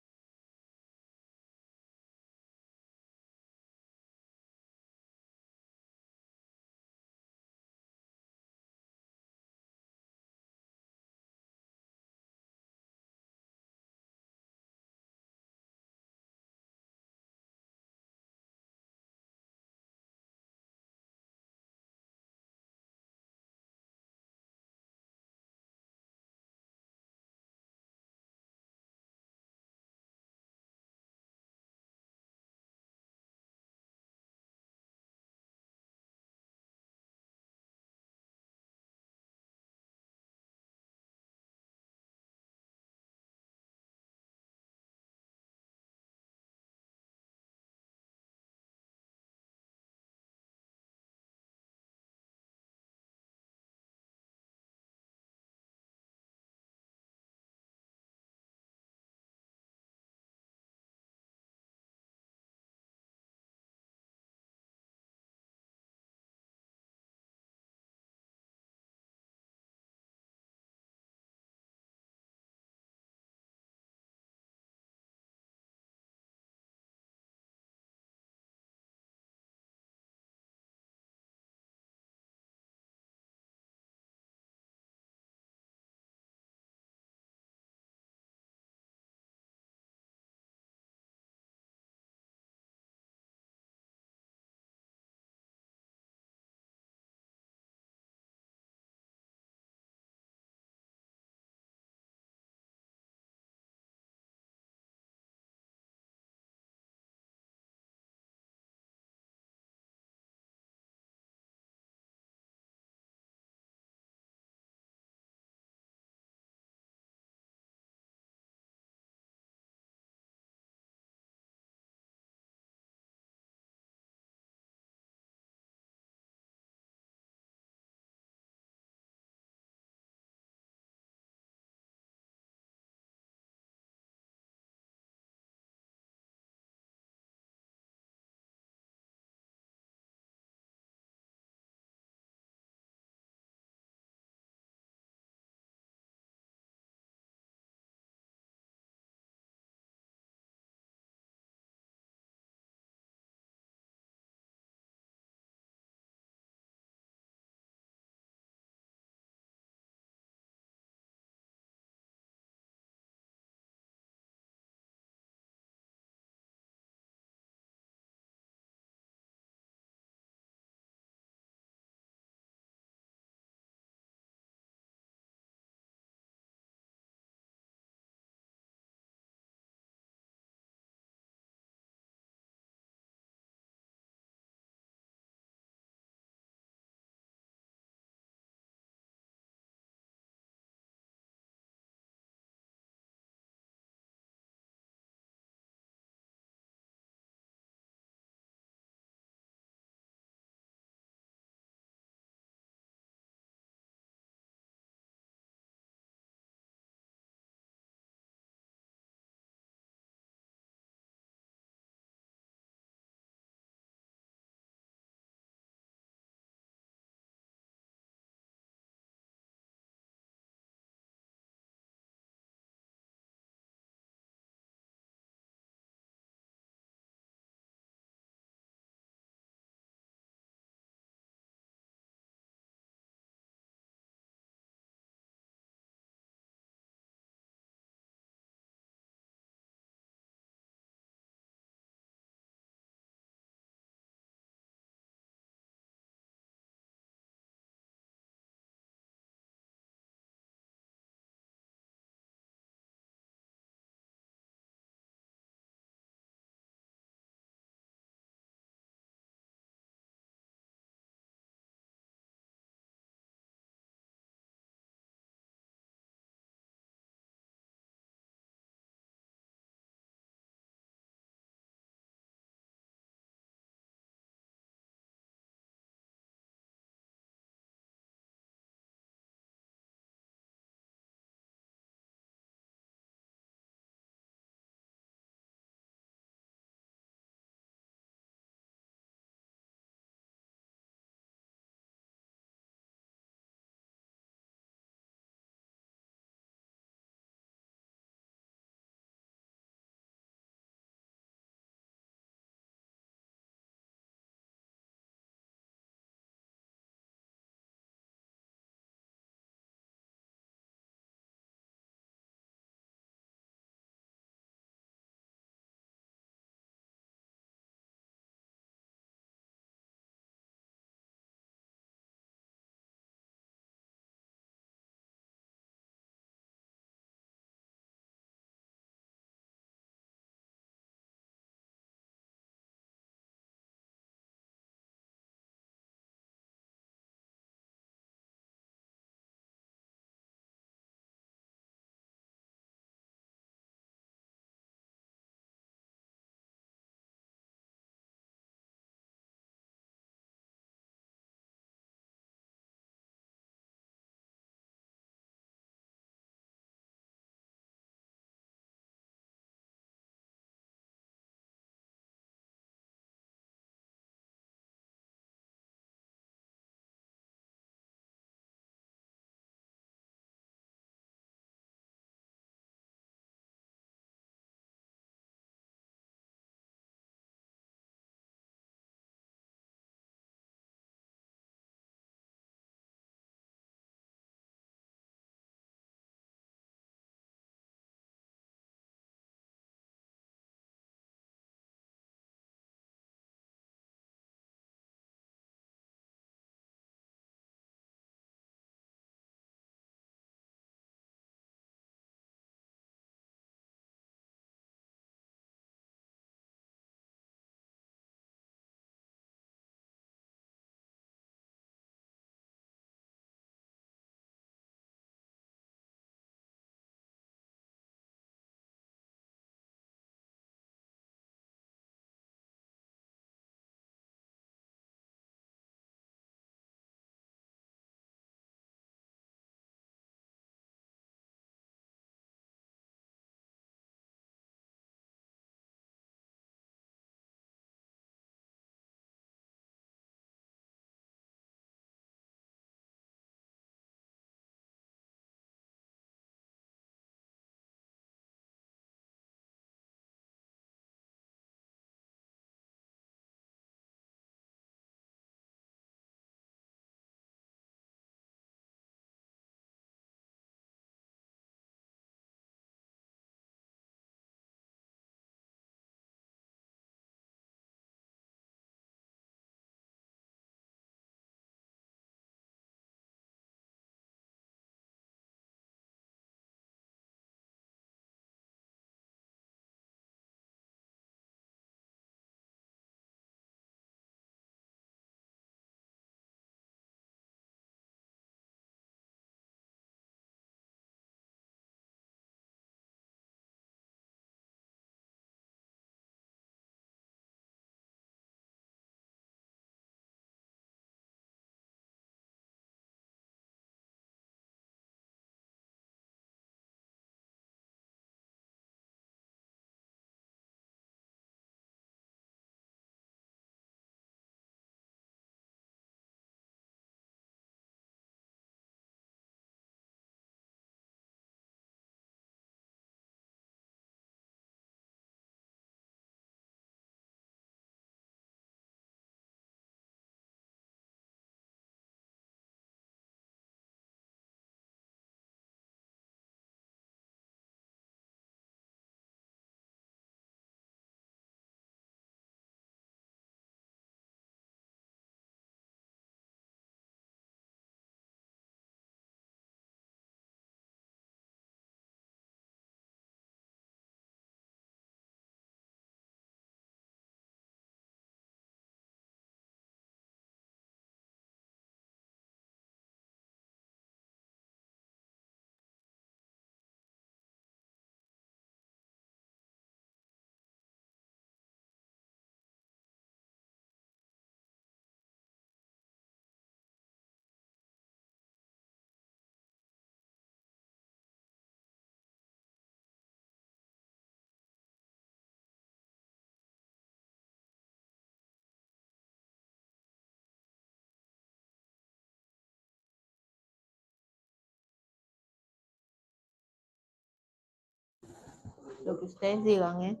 lo que ustedes digan, ¿eh?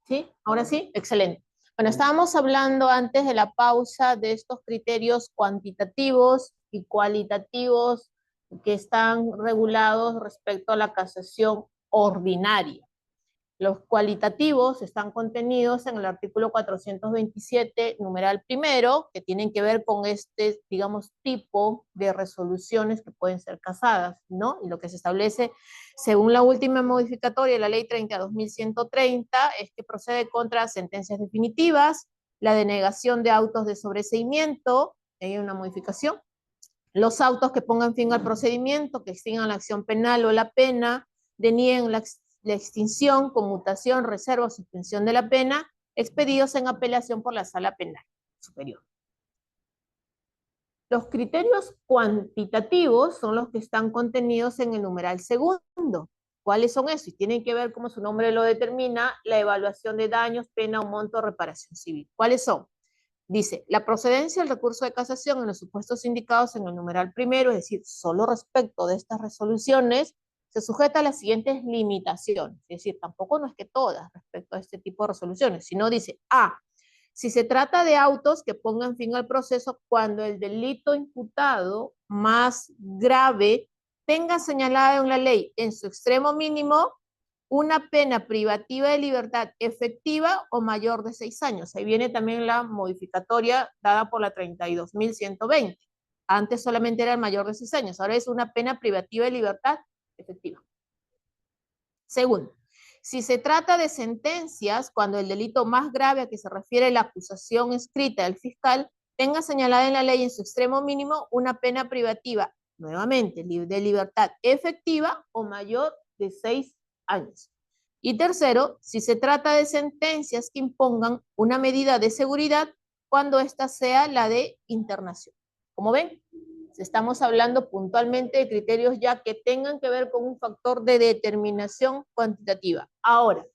¿Sí? ¿Ahora sí? Excelente. Bueno, estábamos hablando antes de la pausa de estos criterios cuantitativos y cualitativos que están regulados respecto a la casación ordinaria. Los cualitativos están contenidos en el artículo 427, numeral primero, que tienen que ver con este, digamos, tipo de resoluciones que pueden ser casadas, ¿no? Y lo que se establece, según la última modificatoria de la ley 30.2130, es que procede contra sentencias definitivas, la denegación de autos de sobreseimiento, hay una modificación, los autos que pongan fin al procedimiento, que extingan la acción penal o la pena, denieguen la extinción, conmutación, reserva o suspensión de la pena, expedidos en apelación por la Sala Penal Superior. Los criterios cuantitativos son los que están contenidos en el numeral segundo. ¿Cuáles son esos? Y tienen que ver, como su nombre lo determina, la evaluación de daños, pena o monto de reparación civil. ¿Cuáles son? Dice, la procedencia del recurso de casación en los supuestos indicados en el numeral primero, es decir, solo respecto de estas resoluciones, se sujeta a las siguientes limitaciones. Es decir, tampoco no es que todas respecto a este tipo de resoluciones, sino dice, A, si se trata de autos que pongan fin al proceso cuando el delito imputado más grave tenga señalado en la ley en su extremo mínimo una pena privativa de libertad efectiva o mayor de 6 años. Ahí viene también la modificatoria dada por la 32.120. Antes solamente era el mayor de 6 años, ahora es una pena privativa de libertad efectiva. Segundo, si se trata de sentencias, cuando el delito más grave a que se refiere la acusación escrita del fiscal tenga señalada en la ley en su extremo mínimo una pena privativa, nuevamente, de libertad efectiva o mayor de 6 años. Y tercero, si se trata de sentencias que impongan una medida de seguridad cuando ésta sea la de internación. Como ven, estamos hablando puntualmente de criterios ya que tengan que ver con un factor de determinación cuantitativa. Ahora,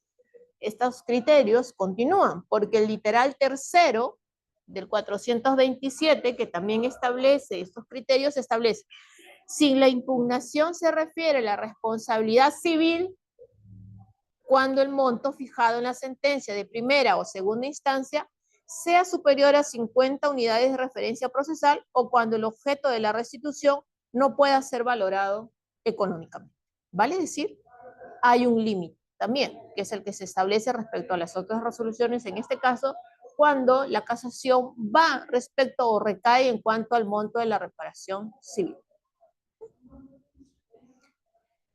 estos criterios continúan, porque el literal tercero del 427, que también establece estos criterios, establece, si la impugnación se refiere a la responsabilidad civil, cuando el monto fijado en la sentencia de primera o segunda instancia sea superior a 50 unidades de referencia procesal o cuando el objeto de la restitución no pueda ser valorado económicamente. ¿Vale decir? Hay un límite también, que es el que se establece respecto a las otras resoluciones, en este caso, cuando la casación va respecto o recae en cuanto al monto de la reparación civil.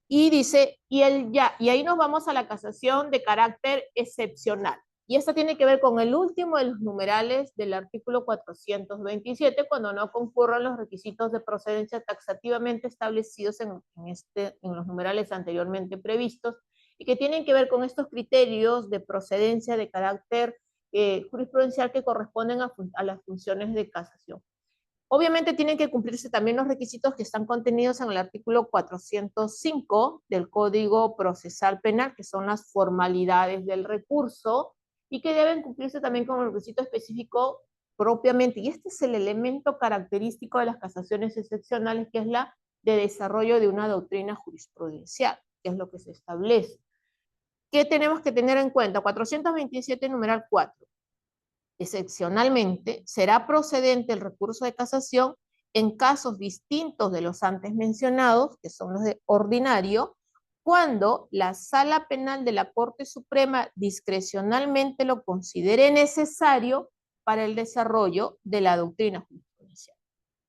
Y dice, y ahí nos vamos a la casación de carácter excepcional. Y esta tiene que ver con el último de los numerales del artículo 427, cuando no concurran los requisitos de procedencia taxativamente establecidos en los numerales anteriormente previstos, y que tienen que ver con estos criterios de procedencia de carácter jurisprudencial que corresponden a las funciones de casación. Obviamente tienen que cumplirse también los requisitos que están contenidos en el artículo 405 del Código Procesal Penal, que son las formalidades del recurso, y que deben cumplirse también con el requisito específico propiamente. Y este es el elemento característico de las casaciones excepcionales, que es la de desarrollo de una doctrina jurisprudencial, que es lo que se establece. ¿Qué tenemos que tener en cuenta? 427, numeral 4. Excepcionalmente, será procedente el recurso de casación en casos distintos de los antes mencionados, que son los de ordinario, cuando la Sala Penal de la Corte Suprema discrecionalmente lo considere necesario para el desarrollo de la doctrina jurisprudencial.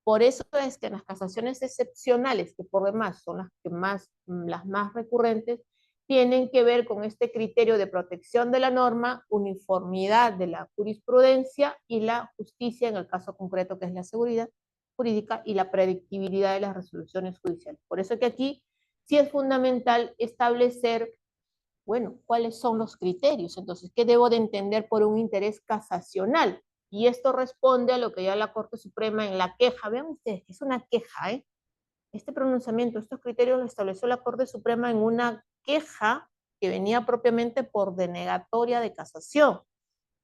Por eso es que en las casaciones excepcionales, que por demás son las más recurrentes, tienen que ver con este criterio de protección de la norma, uniformidad de la jurisprudencia y la justicia, en el caso concreto que es la seguridad jurídica y la predictibilidad de las resoluciones judiciales. Por eso que aquí sí es fundamental establecer, bueno, cuáles son los criterios. Entonces, ¿qué debo de entender por un interés casacional? Y esto responde a lo que ya la Corte Suprema en la queja, vean ustedes que es una queja, este pronunciamiento, estos criterios lo estableció la Corte Suprema en una queja que venía propiamente por denegatoria de casación,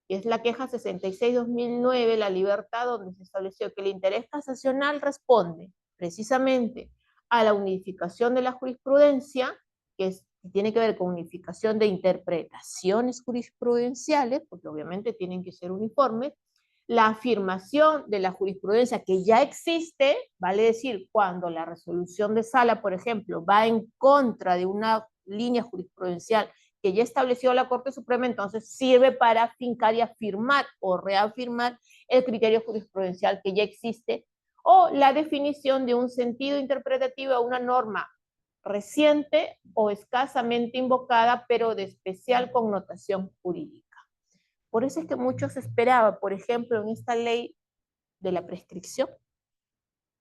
que es la queja 66-2009, La Libertad, donde se estableció que el interés casacional responde precisamente a la unificación de la jurisprudencia, que que tiene que ver con unificación de interpretaciones jurisprudenciales, porque obviamente tienen que ser uniformes, la afirmación de la jurisprudencia que ya existe, vale decir, cuando la resolución de sala, por ejemplo, va en contra de una línea jurisprudencial que ya estableció la Corte Suprema, entonces sirve para fincar y afirmar o reafirmar el criterio jurisprudencial que ya existe, o la definición de un sentido interpretativo a una norma reciente o escasamente invocada, pero de especial connotación jurídica. Por eso es que muchos esperaban, por ejemplo, en esta ley de la prescripción,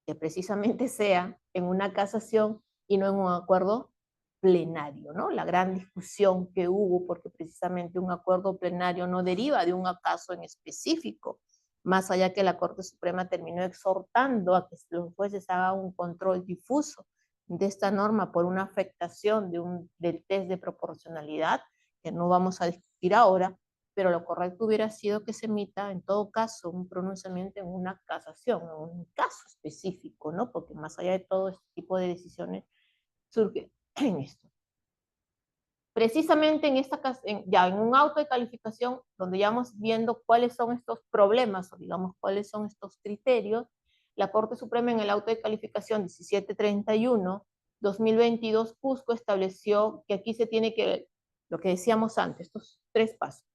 que precisamente sea en una casación y no en un acuerdo plenario, ¿no? La gran discusión que hubo, porque precisamente un acuerdo plenario no deriva de un caso en específico, más allá que la Corte Suprema terminó exhortando a que los jueces hagan un control difuso de esta norma por una afectación del test de proporcionalidad, que no vamos a discutir ahora, pero lo correcto hubiera sido que se emita, en todo caso, un pronunciamiento en una casación, en un caso específico, ¿no? Porque más allá de todo este tipo de decisiones surge en esto. Precisamente ya en un auto de calificación, donde ya vamos viendo cuáles son estos problemas, o digamos, cuáles son estos criterios, la Corte Suprema en el auto de calificación 1731-2022 Cusco estableció que aquí se tiene que ver lo que decíamos antes, estos 3 pasos,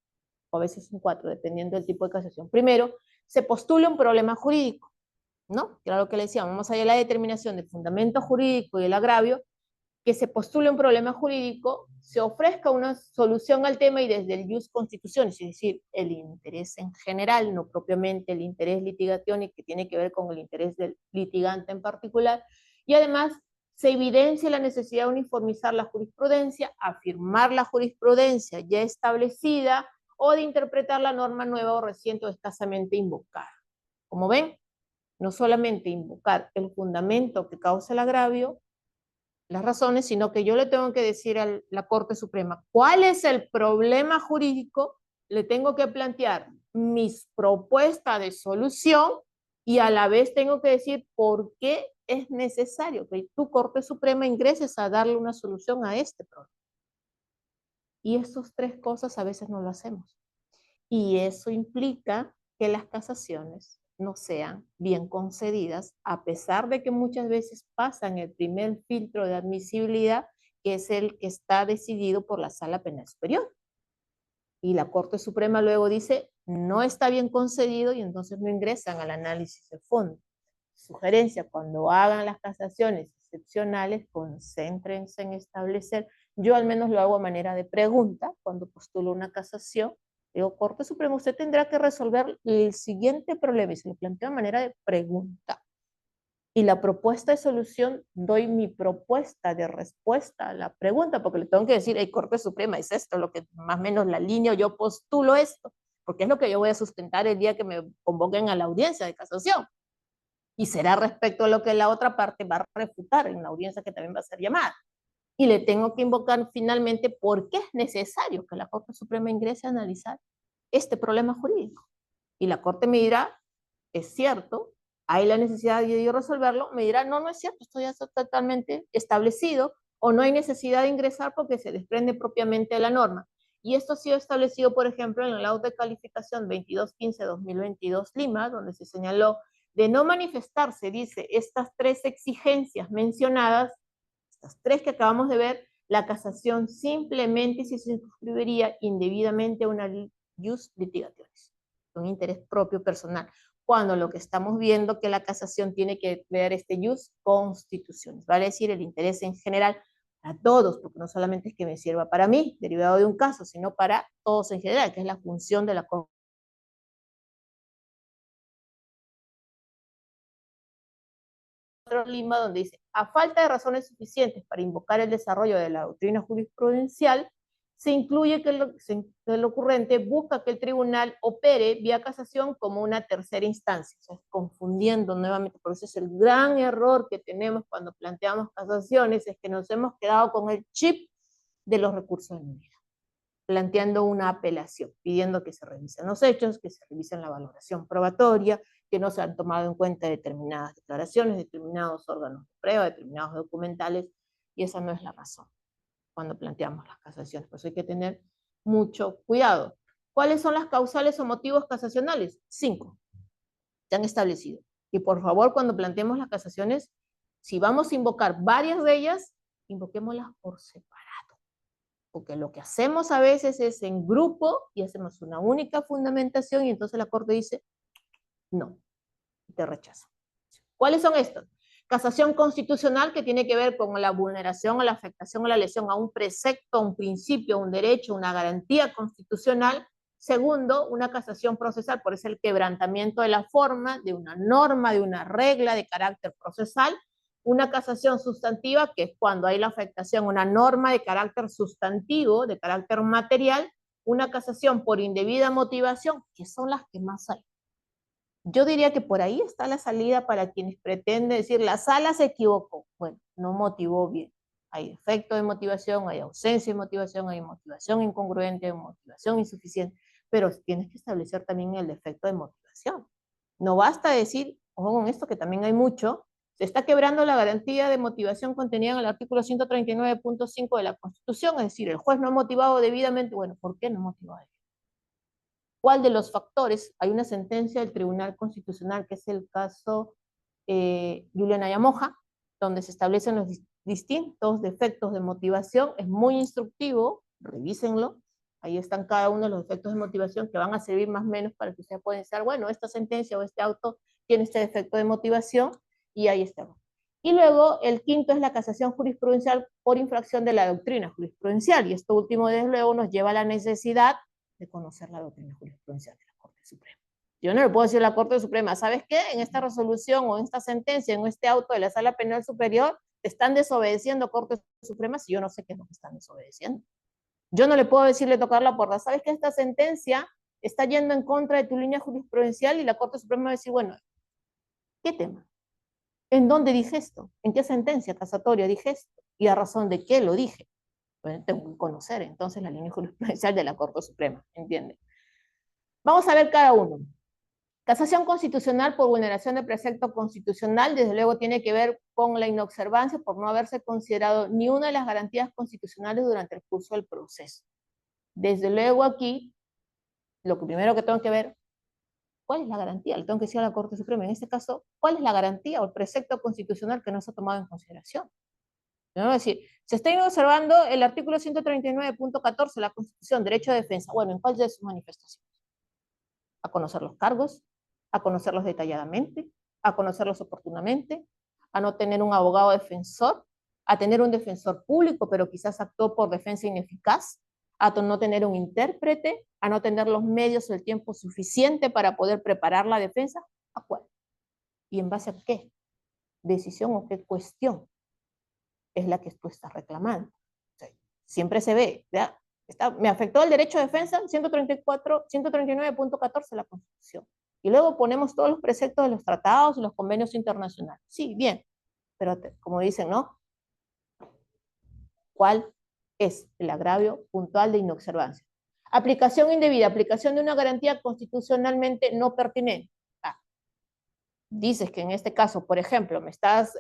o a veces son 4, dependiendo del tipo de casación. Primero, se postula un problema jurídico, ¿no? Que era lo que le decíamos, más allá de la determinación del fundamento jurídico y el agravio, que se postule un problema jurídico, se ofrezca una solución al tema y desde el jus constitutionis, es decir, el interés en general, no propiamente el interés litigationis, que tiene que ver con el interés del litigante en particular, y además se evidencia la necesidad de uniformizar la jurisprudencia, afirmar la jurisprudencia ya establecida, o de interpretar la norma nueva o reciente o escasamente invocada. Como ven, no solamente invocar el fundamento que causa el agravio, las razones, sino que yo le tengo que decir a la Corte Suprema cuál es el problema jurídico, le tengo que plantear mis propuestas de solución y a la vez tengo que decir por qué es necesario que tu Corte Suprema ingreses a darle una solución a este problema. Y estas 3 cosas a veces no lo hacemos. Y eso implica que las casaciones no sean bien concedidas, a pesar de que muchas veces pasan el primer filtro de admisibilidad, que es el que está decidido por la Sala Penal Superior. Y la Corte Suprema luego dice, no está bien concedido, y entonces no ingresan al análisis de fondo. Sugerencia, cuando hagan las casaciones excepcionales, concéntrense en establecer, yo al menos lo hago a manera de pregunta, cuando postulo una casación, digo, Corte Suprema, usted tendrá que resolver el siguiente problema, y se lo planteo de manera de pregunta. Y la propuesta de solución, doy mi propuesta de respuesta a la pregunta, porque le tengo que decir, hey, Corte Suprema, es esto lo que más o menos la línea, yo postulo esto, porque es lo que yo voy a sustentar el día que me convoquen a la audiencia de casación. Y será respecto a lo que la otra parte va a refutar en la audiencia que también va a ser llamada. Y le tengo que invocar finalmente por qué es necesario que la Corte Suprema ingrese a analizar este problema jurídico. Y la Corte me dirá, es cierto, hay la necesidad de yo resolverlo, me dirá, no, no es cierto, esto ya está totalmente establecido, o no hay necesidad de ingresar porque se desprende propiamente de la norma. Y esto ha sido establecido, por ejemplo, en el auto de calificación 2215-2022 Lima, donde se señaló de no manifestarse, dice, estas 3 exigencias mencionadas, estas 3 que acabamos de ver, la casación simplemente se suscribiría indebidamente a una jus litigationis, un interés propio personal, cuando lo que estamos viendo que la casación tiene que ver este jus constitutionis, vale decir, el interés en general a todos, porque no solamente es que me sirva para mí, derivado de un caso, sino para todos en general, que es la función de la Corte Lima, donde dice, a falta de razones suficientes para invocar el desarrollo de la doctrina jurisprudencial, se incluye que el ocurrente busca que el tribunal opere vía casación como una tercera instancia, o sea, confundiendo nuevamente, por eso es el gran error que tenemos cuando planteamos casaciones, es que nos hemos quedado con el chip de los recursos de nulidad, planteando una apelación, pidiendo que se revisen los hechos, que se revisen la valoración probatoria, que no se han tomado en cuenta determinadas declaraciones, determinados órganos de prueba, determinados documentales, y esa no es la razón. cuando planteamos las casaciones. Por eso hay que tener mucho cuidado. ¿Cuáles son las causales o motivos casacionales? 5. Se han establecido. Y por favor, cuando planteemos las casaciones, si vamos a invocar varias de ellas, invoquémoslas por separado. Porque lo que hacemos a veces es en grupo y hacemos una única fundamentación y entonces la Corte dice, no, te rechazo. ¿Cuáles son estos? Casación constitucional, que tiene que ver con la vulneración o la afectación o la lesión a un precepto, a un principio, a un derecho, una garantía constitucional. Segundo, una casación procesal, por eso el quebrantamiento de la forma, de una norma, de una regla de carácter procesal. Una casación sustantiva, que es cuando hay la afectación a una norma de carácter sustantivo, de carácter material. Una casación por indebida motivación, que son las que más hay. Yo diría que por ahí está la salida para quienes pretenden decir, la sala se equivocó. Bueno, no motivó bien. Hay defecto de motivación, hay ausencia de motivación, hay motivación incongruente, hay motivación insuficiente, pero tienes que establecer también el defecto de motivación. No basta decir, ojo con esto que también hay mucho, se está quebrando la garantía de motivación contenida en el artículo 139.5 de la Constitución, es decir, el juez no ha motivado debidamente. Bueno, ¿por qué no ha motivado debidamente? ¿Cuál de los factores? Hay una sentencia del Tribunal Constitucional, que es el caso Juliana Yamoja, donde se establecen los distintos defectos de motivación. Es muy instructivo, revísenlo. Ahí están cada uno de los defectos de motivación que van a servir más o menos para que ustedes puedan decir, bueno, esta sentencia o este auto tiene este defecto de motivación, y ahí está. Y luego el quinto es la casación jurisprudencial por infracción de la doctrina jurisprudencial, y esto último desde luego nos lleva a la necesidad de conocer la doctrina jurisprudencial de la Corte Suprema. Yo no le puedo decir a la Corte Suprema, ¿sabes qué? En esta resolución o en esta sentencia, en este auto de la Sala Penal Superior, te están desobedeciendo, Corte Suprema, si yo no sé qué es lo que están desobedeciendo. Yo no le puedo decirle tocar la puerta, ¿sabes que esta sentencia está yendo en contra de tu línea jurisprudencial? Y la Corte Suprema va a decir, bueno, ¿qué tema? ¿En dónde dije esto? ¿En qué sentencia casatoria dije esto? ¿Y a razón de qué lo dije? Bueno, tengo que conocer entonces la línea jurisprudencial de la Corte Suprema, ¿entiende? Vamos a ver cada uno. Casación constitucional por vulneración de precepto constitucional, desde luego tiene que ver con la inobservancia por no haberse considerado ni una de las garantías constitucionales durante el curso del proceso. Desde luego aquí, lo primero que tengo que ver, ¿cuál es la garantía? Le tengo que decir a la Corte Suprema, en este caso, ¿cuál es la garantía o el precepto constitucional que no se ha tomado en consideración? ¿No? Es decir, se está observando el artículo 139.14 de la Constitución, derecho de defensa. Bueno, ¿en cuál de sus manifestaciones? A conocer los cargos, a conocerlos detalladamente, a conocerlos oportunamente, a no tener un abogado defensor, a tener un defensor público, pero quizás actuó por defensa ineficaz, a no tener un intérprete, a no tener los medios o el tiempo suficiente para poder preparar la defensa. ¿A cuál? ¿Y en base a qué decisión o qué cuestión es la que tú estás reclamando? O sea, siempre se ve, ¿ya? Me afectó el derecho de defensa, 139.14 de la Constitución. Y luego ponemos todos los preceptos de los tratados y los convenios internacionales. Sí, bien, pero como dicen, ¿no? ¿Cuál es el agravio puntual de inobservancia? Aplicación indebida, aplicación de una garantía constitucionalmente no pertinente. Dices que en este caso, por ejemplo, me estás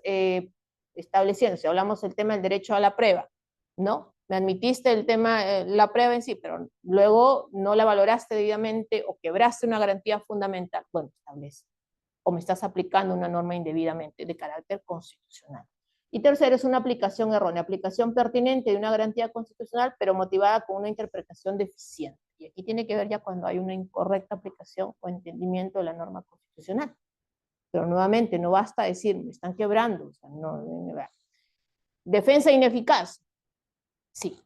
estableciendo, si hablamos del tema del derecho a la prueba, ¿no? Me admitiste el tema, la prueba en sí, pero luego no la valoraste debidamente o quebraste una garantía fundamental. Bueno, establece. O me estás aplicando una norma indebidamente de carácter constitucional. Y tercero, es una aplicación errónea, aplicación pertinente de una garantía constitucional, pero motivada con una interpretación deficiente. Y aquí tiene que ver ya cuando hay una incorrecta aplicación o entendimiento de la norma constitucional. Pero nuevamente, no basta decir, me están quebrando. O sea, defensa ineficaz. Sí,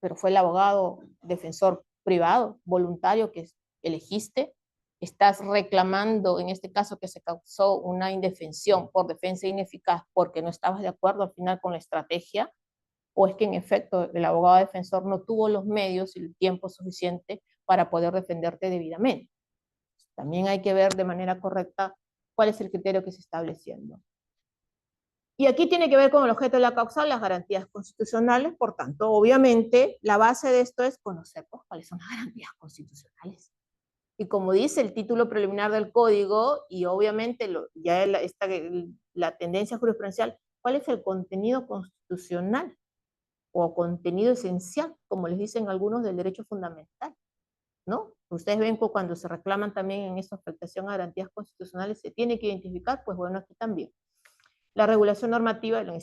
pero fue el abogado defensor privado, voluntario que elegiste. Estás reclamando, en este caso, que se causó una indefensión por defensa ineficaz porque no estabas de acuerdo al final con la estrategia, o es que en efecto el abogado defensor no tuvo los medios y el tiempo suficiente para poder defenderte debidamente. También hay que ver de manera correcta cuál es el criterio que se está estableciendo. Y aquí tiene que ver con el objeto de la causa, las garantías constitucionales. Por tanto, obviamente, la base de esto es conocer cuáles son las garantías constitucionales. Y como dice el título preliminar del código, y obviamente ya la tendencia jurisprudencial, ¿cuál es el contenido constitucional o contenido esencial, como les dicen algunos, del derecho fundamental, ¿no? Ustedes ven que cuando se reclaman también en esta afectación a garantías constitucionales, se tiene que identificar, pues bueno, aquí también. La regulación normativa, yo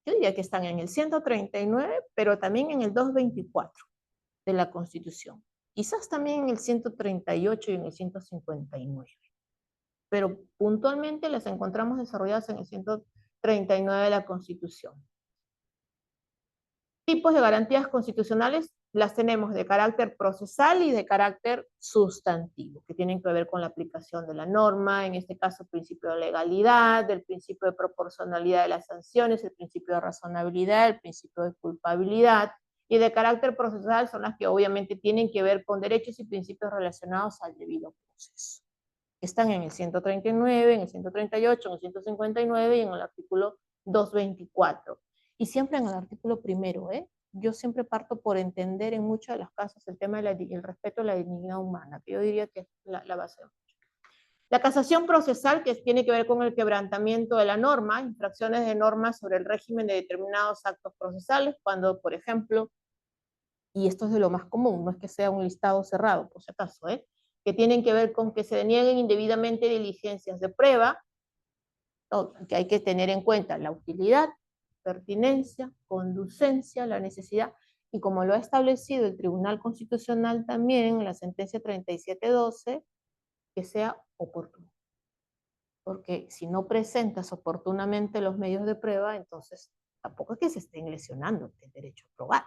diría que están en el 139, pero también en el 224 de la Constitución. Quizás también en el 138 y en el 159. Pero puntualmente las encontramos desarrolladas en el 139 de la Constitución. Tipos de garantías constitucionales las tenemos de carácter procesal y de carácter sustantivo, que tienen que ver con la aplicación de la norma, en este caso el principio de legalidad, del principio de proporcionalidad de las sanciones, el principio de razonabilidad, el principio de culpabilidad, y de carácter procesal son las que obviamente tienen que ver con derechos y principios relacionados al debido proceso. Están en el 139, en el 138, en el 159 y en el artículo 224. Y siempre en el artículo primero, yo siempre parto por entender en muchos de los casos el tema del respeto a la dignidad humana, que yo diría que es la base de mucho. La casación procesal, que tiene que ver con el quebrantamiento de la norma, infracciones de normas sobre el régimen de determinados actos procesales, cuando, por ejemplo, y esto es de lo más común, no es que sea un listado cerrado, por si acaso, que tienen que ver con que se denieguen indebidamente diligencias de prueba, que hay que tener en cuenta la utilidad, pertinencia, conducencia, la necesidad, y como lo ha establecido el Tribunal Constitucional también en la sentencia 3712, que sea oportuno. Porque si no presentas oportunamente los medios de prueba, entonces tampoco es que se estén lesionando el derecho a probar,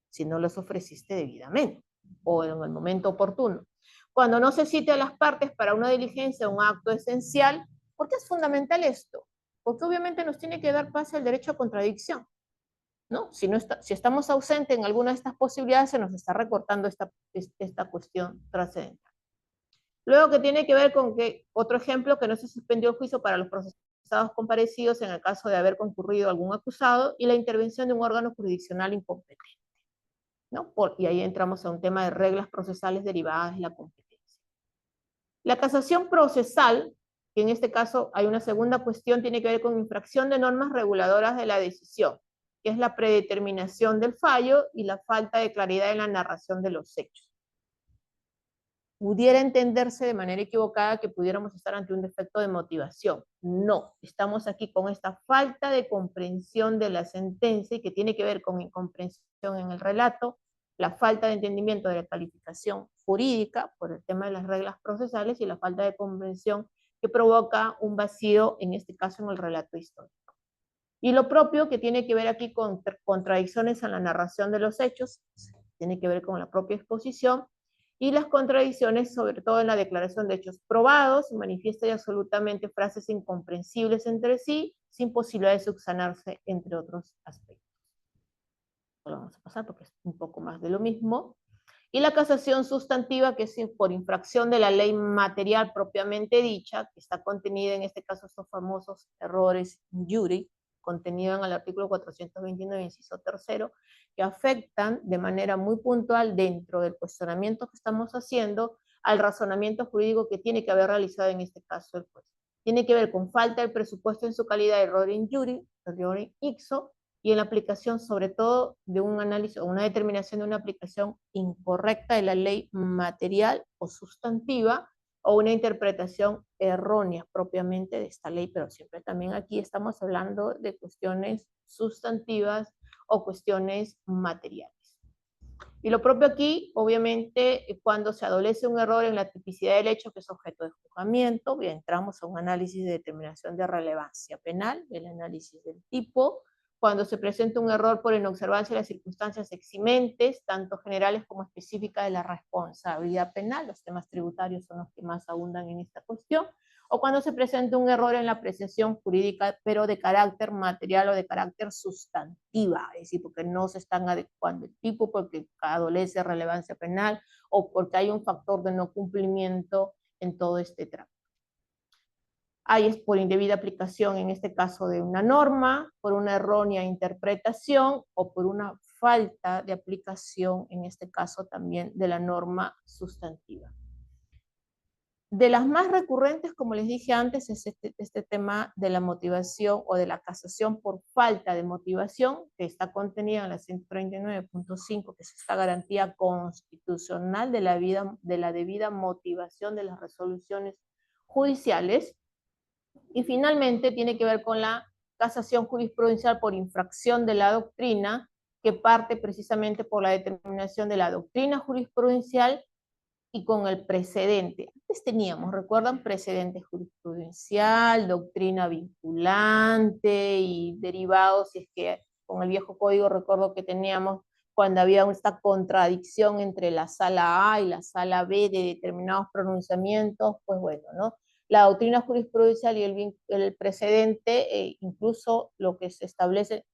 si no los ofreciste debidamente o en el momento oportuno. Cuando no se cite a las partes para una diligencia o un acto esencial, ¿por qué es fundamental esto? Porque obviamente nos tiene que dar pase al derecho a contradicción, ¿no? Si estamos ausentes en alguna de estas posibilidades, se nos está recortando esta cuestión trascendental. Luego, que tiene que ver con que, otro ejemplo, que no se suspendió el juicio para los procesados comparecidos en el caso de haber concurrido algún acusado y la intervención de un órgano jurisdiccional incompetente, ¿no? Y ahí entramos a un tema de reglas procesales derivadas de la competencia. La casación procesal, que en este caso hay una segunda cuestión, tiene que ver con infracción de normas reguladoras de la decisión, que es la predeterminación del fallo y la falta de claridad en la narración de los hechos. Pudiera entenderse de manera equivocada que pudiéramos estar ante un defecto de motivación. No, estamos aquí con esta falta de comprensión de la sentencia y que tiene que ver con incomprensión en el relato, la falta de entendimiento de la calificación jurídica por el tema de las reglas procesales y la falta de comprensión que provoca un vacío, en este caso en el relato histórico. Y lo propio que tiene que ver aquí con contradicciones en la narración de los hechos, tiene que ver con la propia exposición, y las contradicciones, sobre todo en la declaración de hechos probados, manifiesta y absolutamente frases incomprensibles entre sí, sin posibilidad de subsanarse, entre otros aspectos. Lo vamos a pasar porque es un poco más de lo mismo. Y la casación sustantiva, que es por infracción de la ley material propiamente dicha, que está contenida en este caso estos famosos errores injury, contenido en el artículo 429, inciso tercero, que afectan de manera muy puntual dentro del cuestionamiento que estamos haciendo al razonamiento jurídico que tiene que haber realizado en este caso el juez. Tiene que ver con falta del presupuesto en su calidad de error injury, error ixo, y en la aplicación sobre todo de un análisis o una determinación de una aplicación incorrecta de la ley material o sustantiva, o una interpretación errónea propiamente de esta ley, pero siempre también aquí estamos hablando de cuestiones sustantivas o cuestiones materiales. Y lo propio aquí, obviamente, cuando se adolece un error en la tipicidad del hecho que es objeto de juzgamiento, bien, entramos a un análisis de determinación de relevancia penal, el análisis del tipo. Cuando se presenta un error por inobservancia de las circunstancias eximentes, tanto generales como específicas de la responsabilidad penal, los temas tributarios son los que más abundan en esta cuestión, o cuando se presenta un error en la apreciación jurídica, pero de carácter material o de carácter sustantiva, es decir, porque no se están adecuando el tipo, porque adolece relevancia penal, o porque hay un factor de no cumplimiento en todo este tramo. Hay es por indebida aplicación, en este caso de una norma, por una errónea interpretación o por una falta de aplicación, en este caso también de la norma sustantiva. De las más recurrentes, como les dije antes, es este tema de la motivación o de la casación por falta de motivación, que está contenida en la 139.5, que es esta garantía constitucional de la debida motivación de las resoluciones judiciales. Y finalmente tiene que ver con la casación jurisprudencial por infracción de la doctrina, que parte precisamente por la determinación de la doctrina jurisprudencial y con el precedente. Antes teníamos, ¿recuerdan? Precedente jurisprudencial, doctrina vinculante y derivados, si es que con el viejo código recuerdo que teníamos cuando había esta contradicción entre la sala A y la sala B de determinados pronunciamientos, pues bueno, ¿no? La doctrina jurisprudencial y el precedente, incluso lo que se establece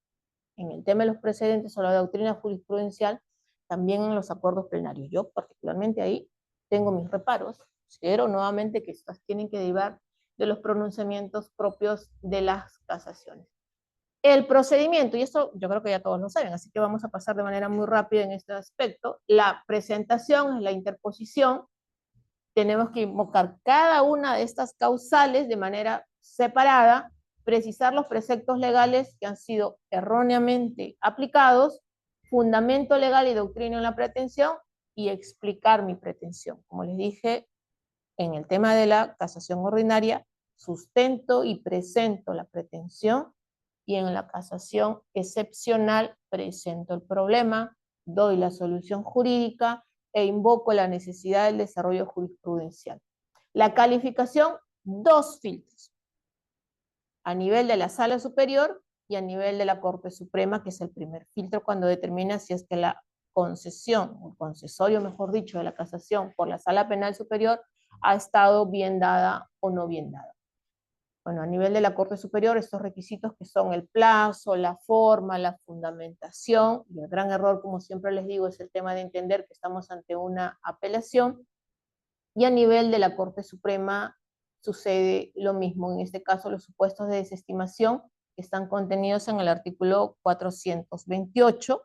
en el tema de los precedentes o la doctrina jurisprudencial, también en los acuerdos plenarios. Yo particularmente ahí tengo mis reparos, considero nuevamente que estas tienen que derivar de los pronunciamientos propios de las casaciones. El procedimiento, y esto yo creo que ya todos lo saben, así que vamos a pasar de manera muy rápida en este aspecto. La presentación es la interposición. Tenemos que invocar cada una de estas causales de manera separada, precisar los preceptos legales que han sido erróneamente aplicados, fundamento legal y doctrina en la pretensión, y explicar mi pretensión. Como les dije, en el tema de la casación ordinaria, sustento y presento la pretensión, y en la casación excepcional presento el problema, doy la solución jurídica e invoco la necesidad del desarrollo jurisprudencial. La calificación, 2 filtros, a nivel de la Sala Superior y a nivel de la Corte Suprema, que es el primer filtro cuando determina si es que la concesión, o concesorio mejor dicho, de la casación por la Sala Penal Superior ha estado bien dada o no bien dada. Bueno, a nivel de la Corte Superior, estos requisitos que son el plazo, la forma, la fundamentación, y el gran error, como siempre les digo, es el tema de entender que estamos ante una apelación, y a nivel de la Corte Suprema sucede lo mismo, en este caso los supuestos de desestimación que están contenidos en el artículo 428,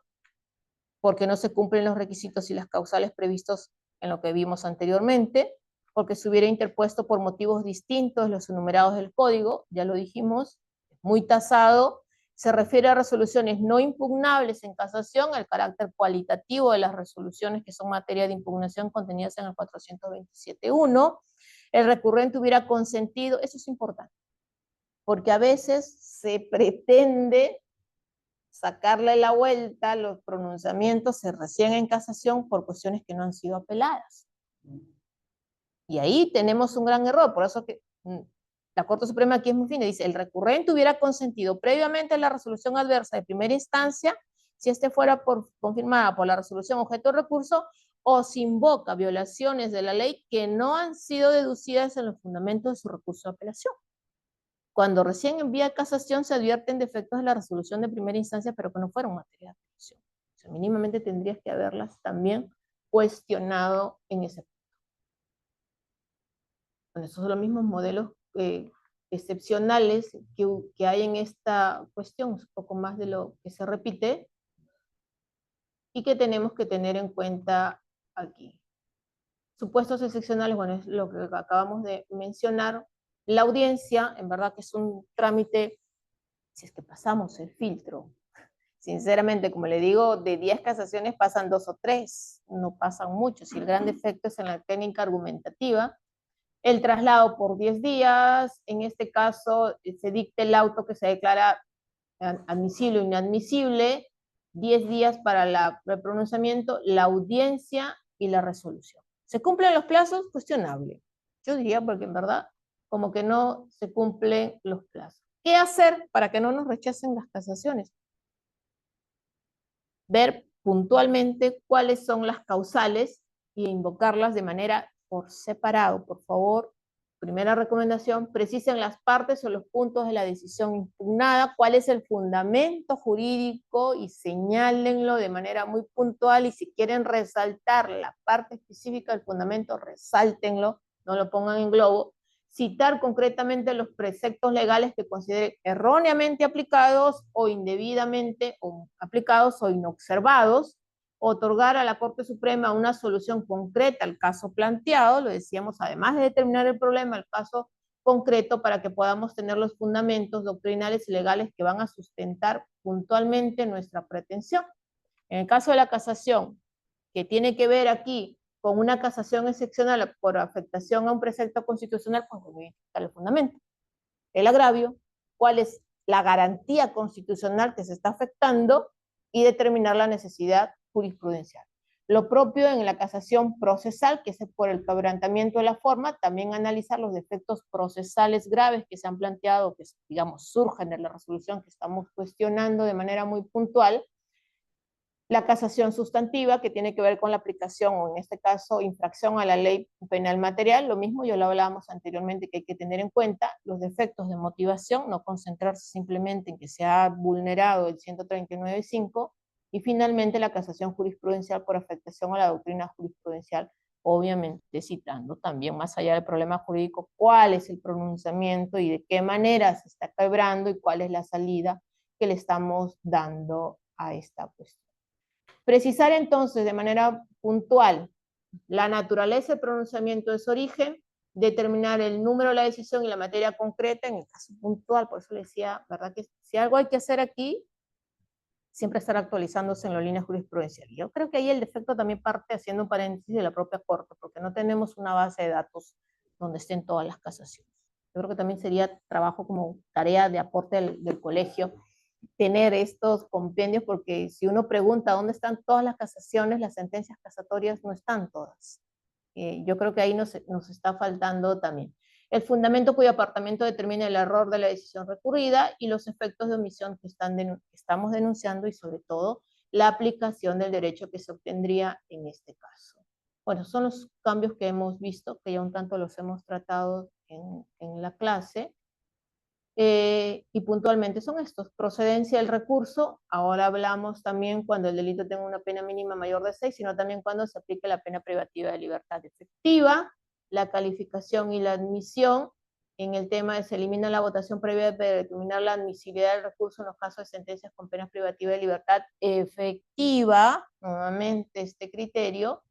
porque no se cumplen los requisitos y las causales previstos en lo que vimos anteriormente, porque se hubiera interpuesto por motivos distintos los enumerados del código, ya lo dijimos, muy tasado, se refiere a resoluciones no impugnables en casación, el carácter cualitativo de las resoluciones que son materia de impugnación contenidas en el 427.1, el recurrente hubiera consentido, eso es importante, porque a veces se pretende sacarle la vuelta a los pronunciamientos recién en casación por cuestiones que no han sido apeladas. Y ahí tenemos un gran error, por eso que la Corte Suprema aquí es muy fina, dice, el recurrente hubiera consentido previamente la resolución adversa de primera instancia, si este fuera confirmada por la resolución objeto de recurso, o se invoca violaciones de la ley que no han sido deducidas en los fundamentos de su recurso de apelación. Cuando recién envía casación se advierten defectos de la resolución de primera instancia, pero que no fueron materia de apelación. O sea, mínimamente tendrías que haberlas también cuestionado en ese punto. Bueno, esos son los mismos modelos excepcionales que hay en esta cuestión, un poco más de lo que se repite, y que tenemos que tener en cuenta aquí. Supuestos excepcionales, bueno, es lo que acabamos de mencionar. La audiencia, en verdad que es un trámite, si es que pasamos el filtro, sinceramente, como le digo, de 10 casaciones pasan 2 o 3, no pasan muchos, y el gran defecto es en la técnica argumentativa. El traslado por 10 días, en este caso se dicta el auto que se declara admisible o inadmisible, 10 días para el pronunciamiento, la audiencia y la resolución. ¿Se cumplen los plazos? Cuestionable. Yo diría porque en verdad como que no se cumplen los plazos. ¿Qué hacer para que no nos rechacen las casaciones? Ver puntualmente cuáles son las causales e invocarlas de manera por separado, por favor. Primera recomendación, precisen las partes o los puntos de la decisión impugnada, cuál es el fundamento jurídico y señálenlo de manera muy puntual, y si quieren resaltar la parte específica del fundamento, resáltenlo, no lo pongan en globo. Citar concretamente los preceptos legales que consideren erróneamente aplicados o indebidamente aplicados o inobservados, otorgar a la Corte Suprema una solución concreta al caso planteado, lo decíamos, además de determinar el problema, el caso concreto, para que podamos tener los fundamentos doctrinales y legales que van a sustentar puntualmente nuestra pretensión. En el caso de la casación, que tiene que ver aquí con una casación excepcional por afectación a un precepto constitucional, pues voy a indicar el fundamento. El agravio, cuál es la garantía constitucional que se está afectando y determinar la necesidad jurisprudencial. Lo propio en la casación procesal, que es por el quebrantamiento de la forma, también analizar los defectos procesales graves que se han planteado, que digamos surgen de la resolución que estamos cuestionando de manera muy puntual. La casación sustantiva, que tiene que ver con la aplicación, o en este caso, infracción a la ley penal material, lo mismo, ya lo hablábamos anteriormente, que hay que tener en cuenta los defectos de motivación, no concentrarse simplemente en que se ha vulnerado el 139.5, y finalmente la casación jurisprudencial por afectación a la doctrina jurisprudencial, obviamente citando también, más allá del problema jurídico, cuál es el pronunciamiento y de qué manera se está quebrando y cuál es la salida que le estamos dando a esta cuestión. Precisar entonces de manera puntual la naturaleza del pronunciamiento de su origen, determinar el número de la decisión y la materia concreta en el caso puntual. Por eso le decía, ¿verdad? Que si algo hay que hacer aquí, siempre estar actualizándose en la línea jurisprudencial. Yo creo que ahí el defecto también parte haciendo un paréntesis de la propia Corte, porque no tenemos una base de datos donde estén todas las casaciones. Yo creo que también sería trabajo como tarea de aporte del colegio tener estos compendios, porque si uno pregunta dónde están todas las casaciones, las sentencias casatorias no están todas. Yo creo que ahí nos está faltando también. El fundamento cuyo apartamiento determina el error de la decisión recurrida y los efectos de omisión que estamos denunciando, y sobre todo la aplicación del derecho que se obtendría en este caso. Bueno, son los cambios que hemos visto, que ya un tanto los hemos tratado en la clase. Y puntualmente son estos: procedencia del recurso, ahora hablamos también cuando el delito tenga una pena mínima mayor de 6, sino también cuando se aplique la pena privativa de libertad efectiva, la calificación y la admisión. En el tema de se elimina la votación previa para determinar la admisibilidad del recurso en los casos de sentencias con pena privativa de libertad efectiva, nuevamente este criterio.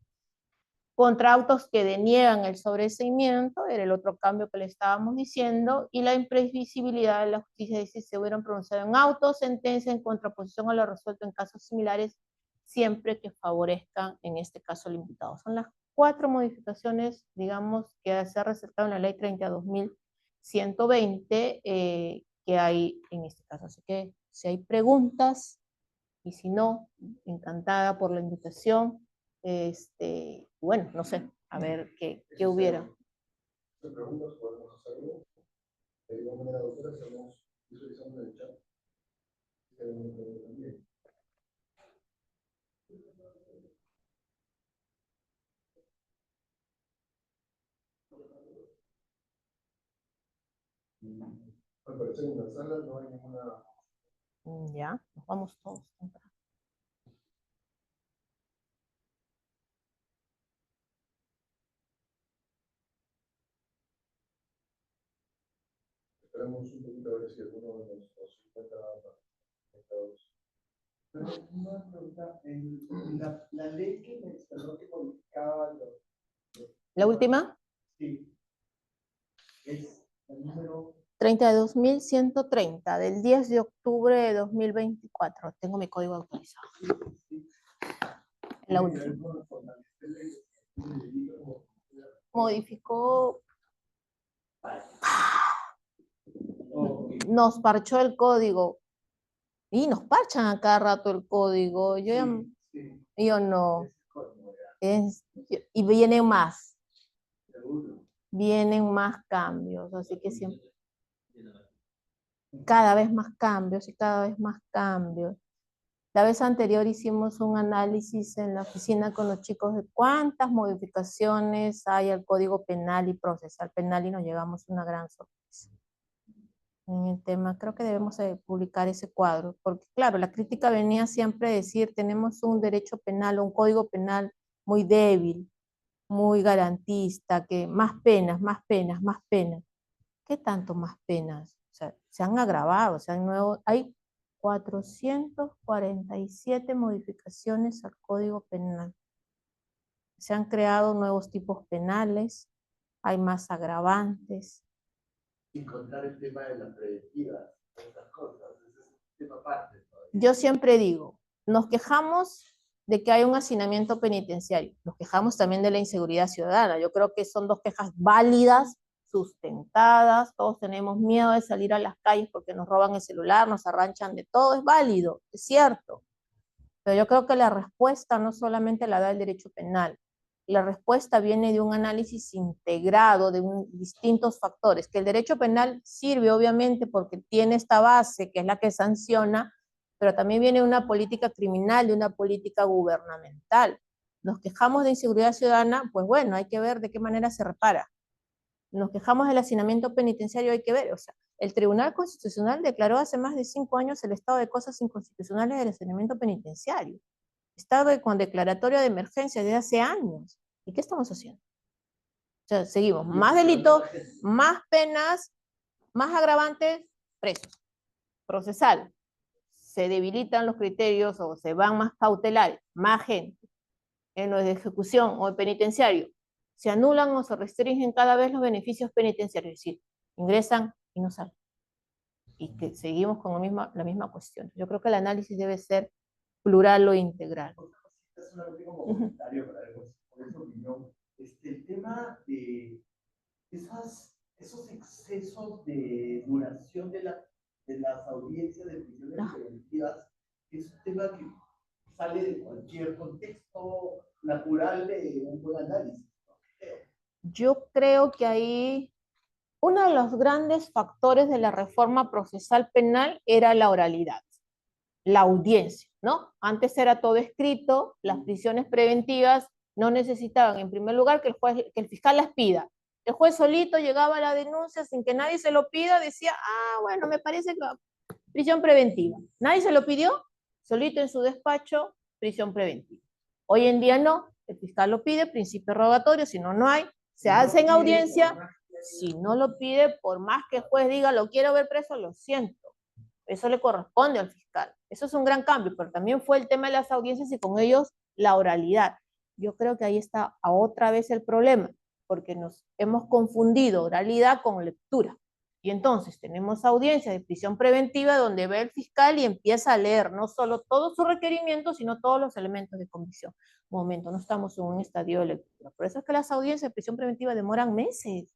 Contra autos que deniegan el sobreseimiento, era el otro cambio que le estábamos diciendo, y la imprevisibilidad de la justicia, si se hubieran pronunciado en auto, sentencia en contraposición a lo resuelto en casos similares, siempre que favorezcan, en este caso, al imputado. Son las 4 modificaciones, digamos, que se ha resaltado en la ley 32.120 que hay en este caso. Así que si hay preguntas, y si no, encantada por la invitación. Bueno, no sé, a ver qué hubiera. Preguntas podemos hacerlo. De igual manera, doctora, estamos visualizando en el chat. También. Al parecer en la sala no hay ninguna. Ya, nos vamos todos. Esperamos un poquito a ver si alguno de nos encuentra conectados. Una pregunta, la ley que mencionó que modificaba ¿La última? Sí. Es el número 32.130, del 10 de octubre de 2024. Tengo mi código actualizado. La última. Modificó. Nos parchó el código. Y nos parchan a cada rato el código. Yo no. Y vienen más. Vienen más cambios. Así que siempre. Cada vez más cambios y cada vez más cambios. La vez anterior hicimos un análisis en la oficina con los chicos de cuántas modificaciones hay al Código Penal y Procesal Penal, y nos llegamos a una gran sorpresa en el tema. Creo que debemos publicar ese cuadro, porque claro, la crítica venía siempre a decir, tenemos un derecho penal o un Código Penal muy débil, muy garantista, que más penas, más penas, más penas. ¿Qué tanto más penas? O sea, se han agravado, hay 447 modificaciones al Código Penal. Se han creado nuevos tipos penales, hay más agravantes. Sin contar el tema de la preventiva, estas cosas, ese es un tema aparte todavía. Yo siempre digo, nos quejamos de que hay un hacinamiento penitenciario, nos quejamos también de la inseguridad ciudadana. Yo creo que son dos quejas válidas, sustentadas, todos tenemos miedo de salir a las calles porque nos roban el celular, nos arranchan de todo, es válido, es cierto. Pero yo creo que la respuesta no solamente la da el derecho penal, la respuesta viene de un análisis integrado de distintos factores, que el derecho penal sirve obviamente porque tiene esta base que es la que sanciona, pero también viene una política criminal, de una política gubernamental. Nos quejamos de inseguridad ciudadana, pues bueno, hay que ver de qué manera se repara. Nos quejamos del hacinamiento penitenciario, hay que ver, o sea, el Tribunal Constitucional declaró hace más de 5 años el estado de cosas inconstitucionales del hacinamiento penitenciario. Estado con declaratoria de emergencia desde hace años. ¿Y qué estamos haciendo? O sea, seguimos, más delitos, más penas, más agravantes, presos. Procesal. Se debilitan los criterios o se van más cautelares, más gente. En lo de ejecución o de penitenciario, se anulan o se restringen cada vez los beneficios penitenciarios, es decir, ingresan y no salen. Y que seguimos con la misma cuestión. Yo creo que el análisis debe ser plural o integral. Es un último comentario para ver por esa opinión. El tema de esos excesos de duración de las audiencias de prisiones preventivas es un tema que sale de cualquier contexto natural de un buen análisis. Yo creo que ahí uno de los grandes factores de la reforma procesal penal era la oralidad, la audiencia, ¿no? Antes era todo escrito, las prisiones preventivas no necesitaban, en primer lugar, que el fiscal las pida. El juez solito llegaba a la denuncia sin que nadie se lo pida, decía, bueno, me parece que prisión preventiva. Nadie se lo pidió, solito en su despacho, prisión preventiva. Hoy en día no, el fiscal lo pide, principio rogatorio, si no, no hay, se hace en audiencia, si no lo pide, por más que el juez diga, lo quiero ver preso, lo siento. Eso le corresponde al fiscal. Eso es un gran cambio, pero también fue el tema de las audiencias y con ellos la oralidad. Yo creo que ahí está otra vez el problema, porque nos hemos confundido oralidad con lectura. Y entonces tenemos audiencia de prisión preventiva donde ve el fiscal y empieza a leer no solo todos sus requerimientos, sino todos los elementos de convicción. Un momento, no estamos en un estadio de lectura. Por eso es que las audiencias de prisión preventiva demoran meses.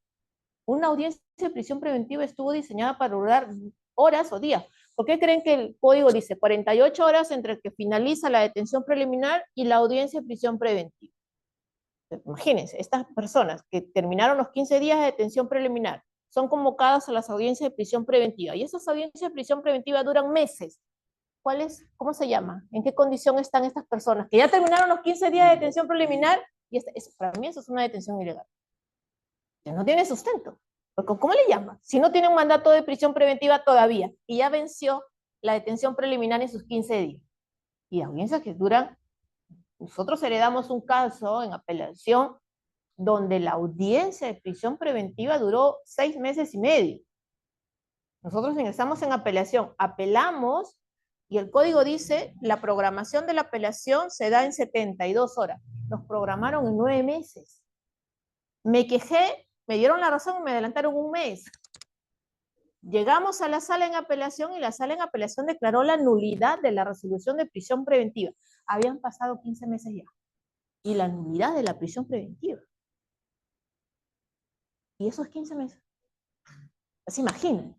Una audiencia de prisión preventiva estuvo diseñada para durar horas o días. ¿Por qué creen que el código dice 48 horas entre que finaliza la detención preliminar y la audiencia de prisión preventiva? Imagínense, estas personas que terminaron los 15 días de detención preliminar son convocadas a las audiencias de prisión preventiva y esas audiencias de prisión preventiva duran meses. ¿Cómo se llama? ¿En qué condición están estas personas que ya terminaron los 15 días de detención preliminar? Y para mí eso es una detención ilegal. Ya no tiene sustento. Porque ¿cómo le llama? Si no tiene un mandato de prisión preventiva todavía y ya venció la detención preliminar en sus 15 días. Y audiencias que duran. Nosotros heredamos un caso en apelación donde la audiencia de prisión preventiva duró 6 meses y medio. Nosotros ingresamos en apelación, apelamos y el código dice la programación de la apelación se da en 72 horas. Nos programaron en 9 meses. Me quejé, me dieron la razón y me adelantaron un mes. Llegamos a la sala en apelación y la sala en apelación declaró la nulidad de la resolución de prisión preventiva. Habían pasado 15 meses ya. Y la nulidad de la prisión preventiva. Y esos 15 meses. ¿Se imaginan?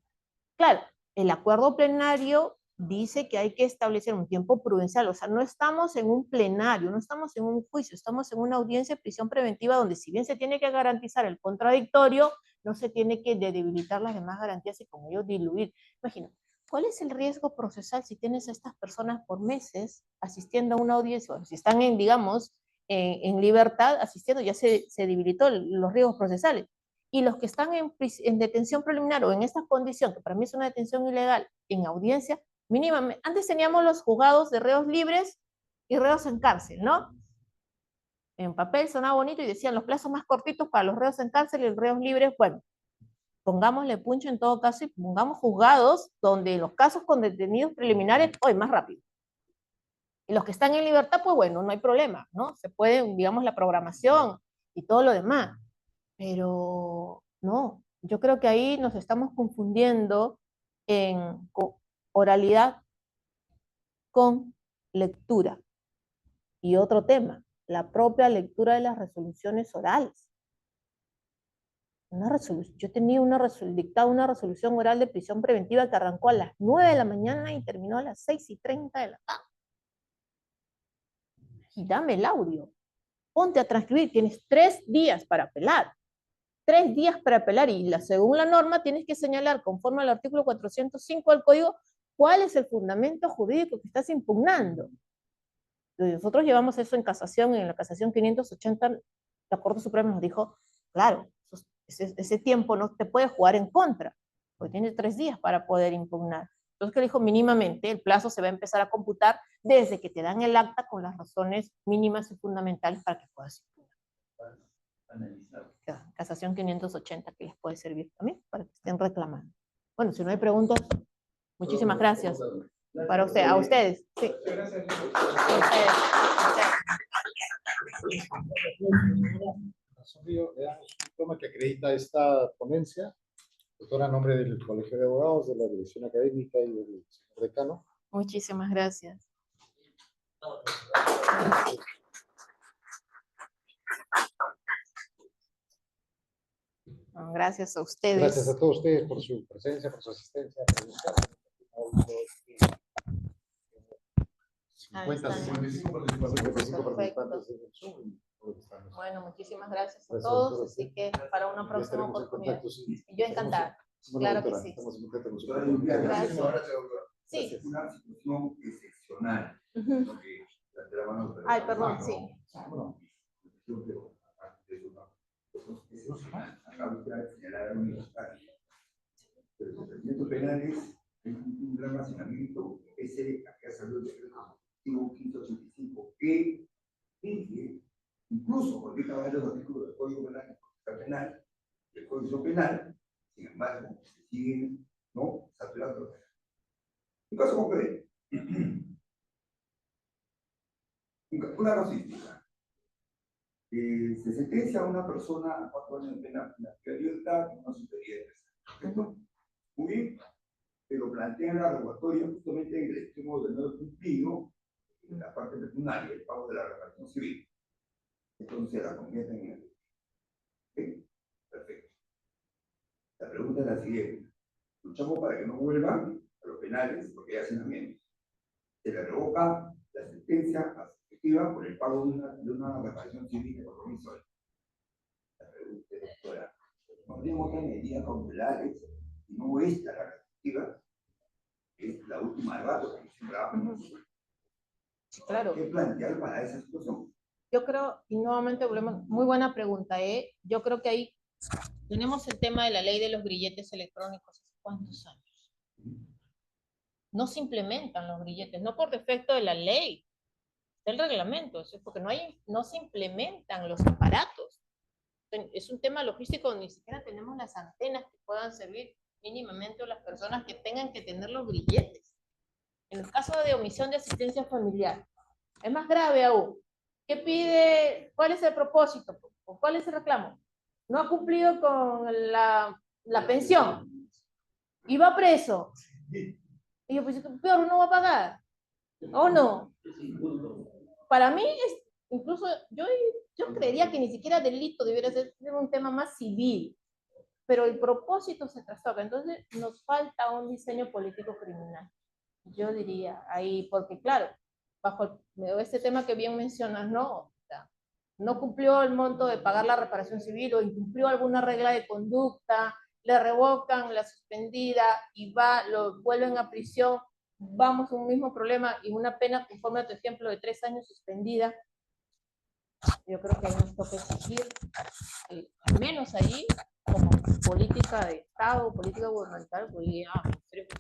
Claro, el acuerdo plenario dice que hay que establecer un tiempo prudencial. O sea, no estamos en un plenario, no estamos en un juicio, estamos en una audiencia de prisión preventiva donde si bien se tiene que garantizar el contradictorio, no se tiene que debilitar las demás garantías y con ello diluir. Imagina, ¿cuál es el riesgo procesal si tienes a estas personas por meses asistiendo a una audiencia? O si están en, digamos, en libertad asistiendo, ya se debilitó los riesgos procesales. Y los que están en detención preliminar o en esta condición, que para mí es una detención ilegal, en audiencia, mínimamente, antes teníamos los juzgados de reos libres y reos en cárcel, ¿no? En papel sonaba bonito y decían los plazos más cortitos para los reos en cárcel y los reos libres, bueno, pongámosle puncho en todo caso y pongamos juzgados donde los casos con detenidos preliminares, hoy más rápido. Y los que están en libertad, pues bueno, no hay problema, ¿no? Se puede, digamos, la programación y todo lo demás. Pero no, yo creo que ahí nos estamos confundiendo en oralidad con lectura. Y otro tema, la propia lectura de las resoluciones orales. Yo tenía dictado una resolución oral de prisión preventiva que arrancó a las 9 de la mañana y terminó a las 6:30 de la tarde. Y dame el audio. Ponte a transcribir, tienes 3 días para apelar. 3 días para apelar y según la norma tienes que señalar conforme al artículo 405 del código cuál es el fundamento jurídico que estás impugnando. Nosotros llevamos eso en casación, en la casación 580, la Corte Suprema nos dijo, claro, ese tiempo no te puede jugar en contra, porque tienes 3 días para poder impugnar. Entonces, que dijo, mínimamente el plazo se va a empezar a computar desde que te dan el acta con las razones mínimas y fundamentales para que puedas impugnar. Casación 580 que les puede servir también para que estén reclamando. Bueno, si no hay preguntas, muchísimas gracias. Para usted, a ustedes. Sí. Le damos un diploma que acredita esta ponencia. Doctora, a nombre del Colegio de Abogados, de la Dirección Académica y del señor decano. Muchísimas gracias. Gracias a ustedes. Gracias a todos ustedes por su presencia, por su asistencia. 55 participantes en el Zoom. Bueno, muchísimas gracias a todos, así que para una próxima oportunidad. Yo encantada. Claro que sí. Gracias. Sí. Es una situación excepcional. Ay, perdón, sí. Acabo de señalar a pero los procedimientos penales es un gran racionamiento, ese que ha salido el decreto 1585, que incluso porque cada los artículos del Código Penal, del Código Penal, sin embargo, se siguen, ¿no?, saturando. Un caso concreto. Una casuística. Se sentencia a una persona a 4 años de pena de libertad y una superior de 3 años. ¿Correcto? Muy bien, pero plantean la revocatoria justamente en el extremo del no cumplido en la parte pecuniaria, el pago de la reparación civil. Entonces la convierten en el. ¿Sí? Perfecto. La pregunta es la siguiente. Luchamos para que no vuelvan a los penales porque hay hacinamientos. Se le revoca la sentencia efectiva por el pago de una reparación civil de compromiso. La pregunta es, doctora, ¿no tenemos otras medidas cautelares y no esta la efectiva? Es la última del rato que siempre hablamos. Claro. ¿Qué plantear para esa situación? Yo creo, y nuevamente volvemos, muy buena pregunta, yo creo que ahí tenemos el tema de la ley de los grilletes electrónicos. ¿Hace cuántos años? No se implementan los grilletes, no por defecto de la ley, del reglamento, es porque no se implementan los aparatos. Es un tema logístico donde ni siquiera tenemos las antenas que puedan servir mínimamente a las personas que tengan que tener los grilletes. En el caso de omisión de asistencia familiar, es más grave aún. ¿Qué pide? ¿Cuál es el propósito? ¿O cuál es el reclamo? No ha cumplido con la pensión y va preso. Y yo, pues, peor, no va a pagar. ¿O no? Para mí, incluso yo creería que ni siquiera delito debería ser un tema más civil, pero el propósito se trastoca. Entonces, nos falta un diseño político criminal. Yo diría ahí, porque claro, bajo este tema que bien mencionas, no cumplió el monto de pagar la reparación civil o incumplió alguna regla de conducta, le revocan la suspendida y lo vuelven a prisión, vamos a un mismo problema y una pena conforme a tu ejemplo de 3 años suspendida. Yo creo que ahí nos toca exigir, al menos allí, como política de Estado, política gubernamental, pues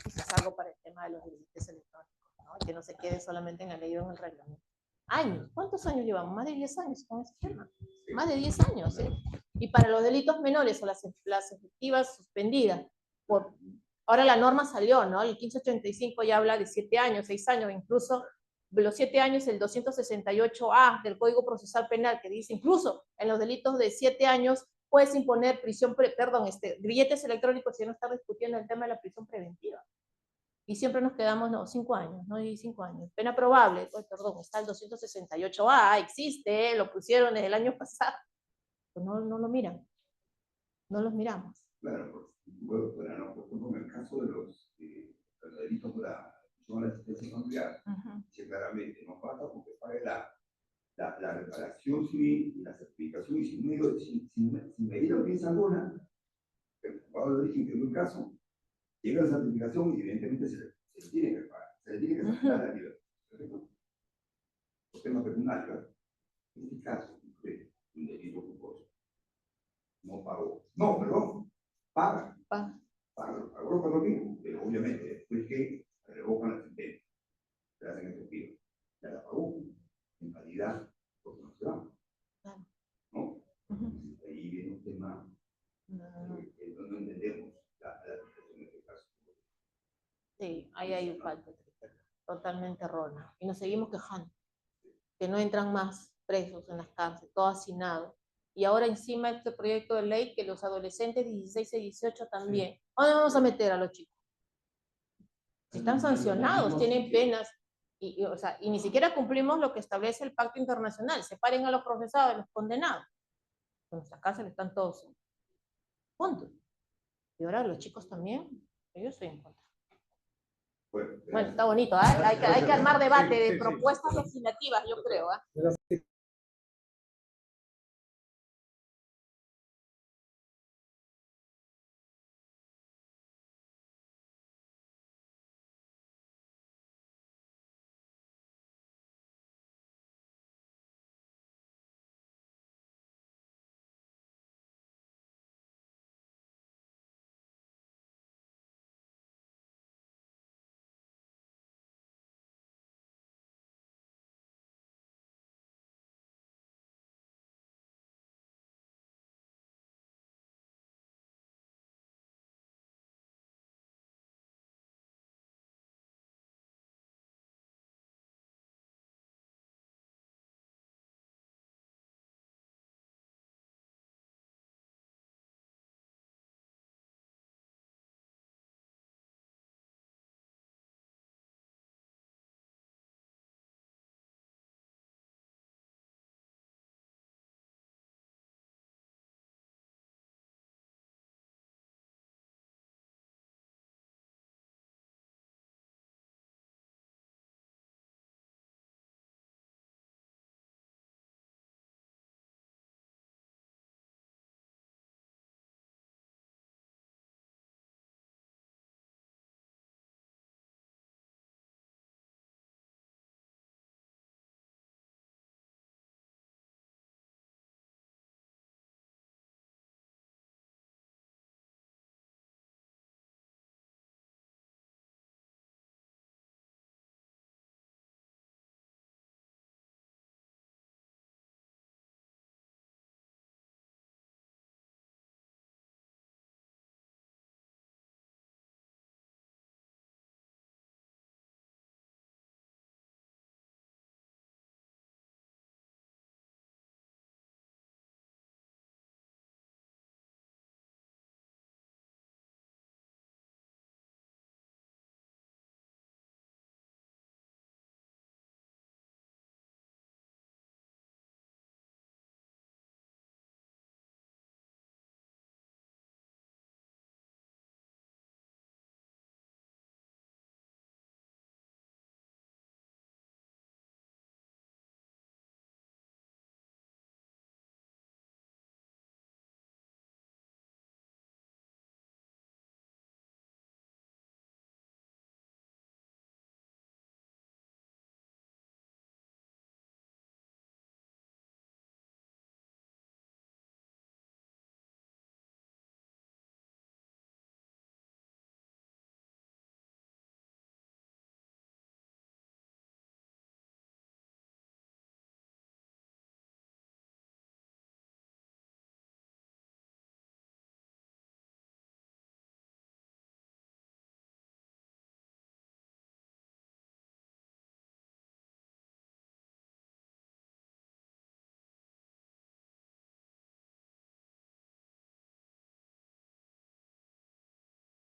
quizás algo para el tema de los grilletes electrónicos, ¿no? Que no se quede solamente en la ley o en el reglamento. Años, ¿cuántos años llevamos? Más de 10 años con ese tema. Más de 10 años, ¿eh? Y para los delitos menores o las efectivas suspendidas, ahora la norma salió, ¿no? El 1585 ya habla de 7 años, 6 años, incluso los 7 años, el 268A del Código Procesal Penal, que dice incluso en los delitos de 7 años puedes imponer grilletes electrónicos si no está discutiendo el tema de la prisión preventiva. Y siempre nos quedamos, no, 5 años, no, y 5 años. Pena probable, perdón, está el 268A, existe, lo pusieron desde el año pasado. Pues no lo miran, no los miramos. Claro, bueno, por ejemplo, en el caso de los delitos de la asistencia familiar, sí, claramente no pasa porque pague la reparación civil y la certificación y sin medida audiencia alguna, el juzgado de origen, que es un caso, llega la certificación y evidentemente se le tiene que pagar, se le tiene que sacar la libertad. Por tema penal, ¿verdad? En este caso, un delito culposo. No pagó. No, perdón. Paga. Pagó cuando mismo, pero obviamente después que revocan la sentencia, se hacen efectivo. Ya la pagó. En calidad, porque no se va. ¿No? Ahí viene un tema no entendemos la situación en este caso. Sí, ahí hay un falta totalmente errónea. Y nos seguimos quejando, que no entran más presos en las cárceles, todo hacinado. Y ahora encima este proyecto de ley que los adolescentes 16 y 18 también. ¿Dónde vamos a meter a los chicos? Están sancionados, tienen penas. O sea, y ni siquiera cumplimos lo que establece el pacto internacional. Separen a los procesados de los condenados. En nuestras cárceles están todos juntos. Y ahora los chicos también. Yo estoy en contra. Bueno, está bonito, ¿eh? Hay que armar debate de propuestas legislativas, yo creo.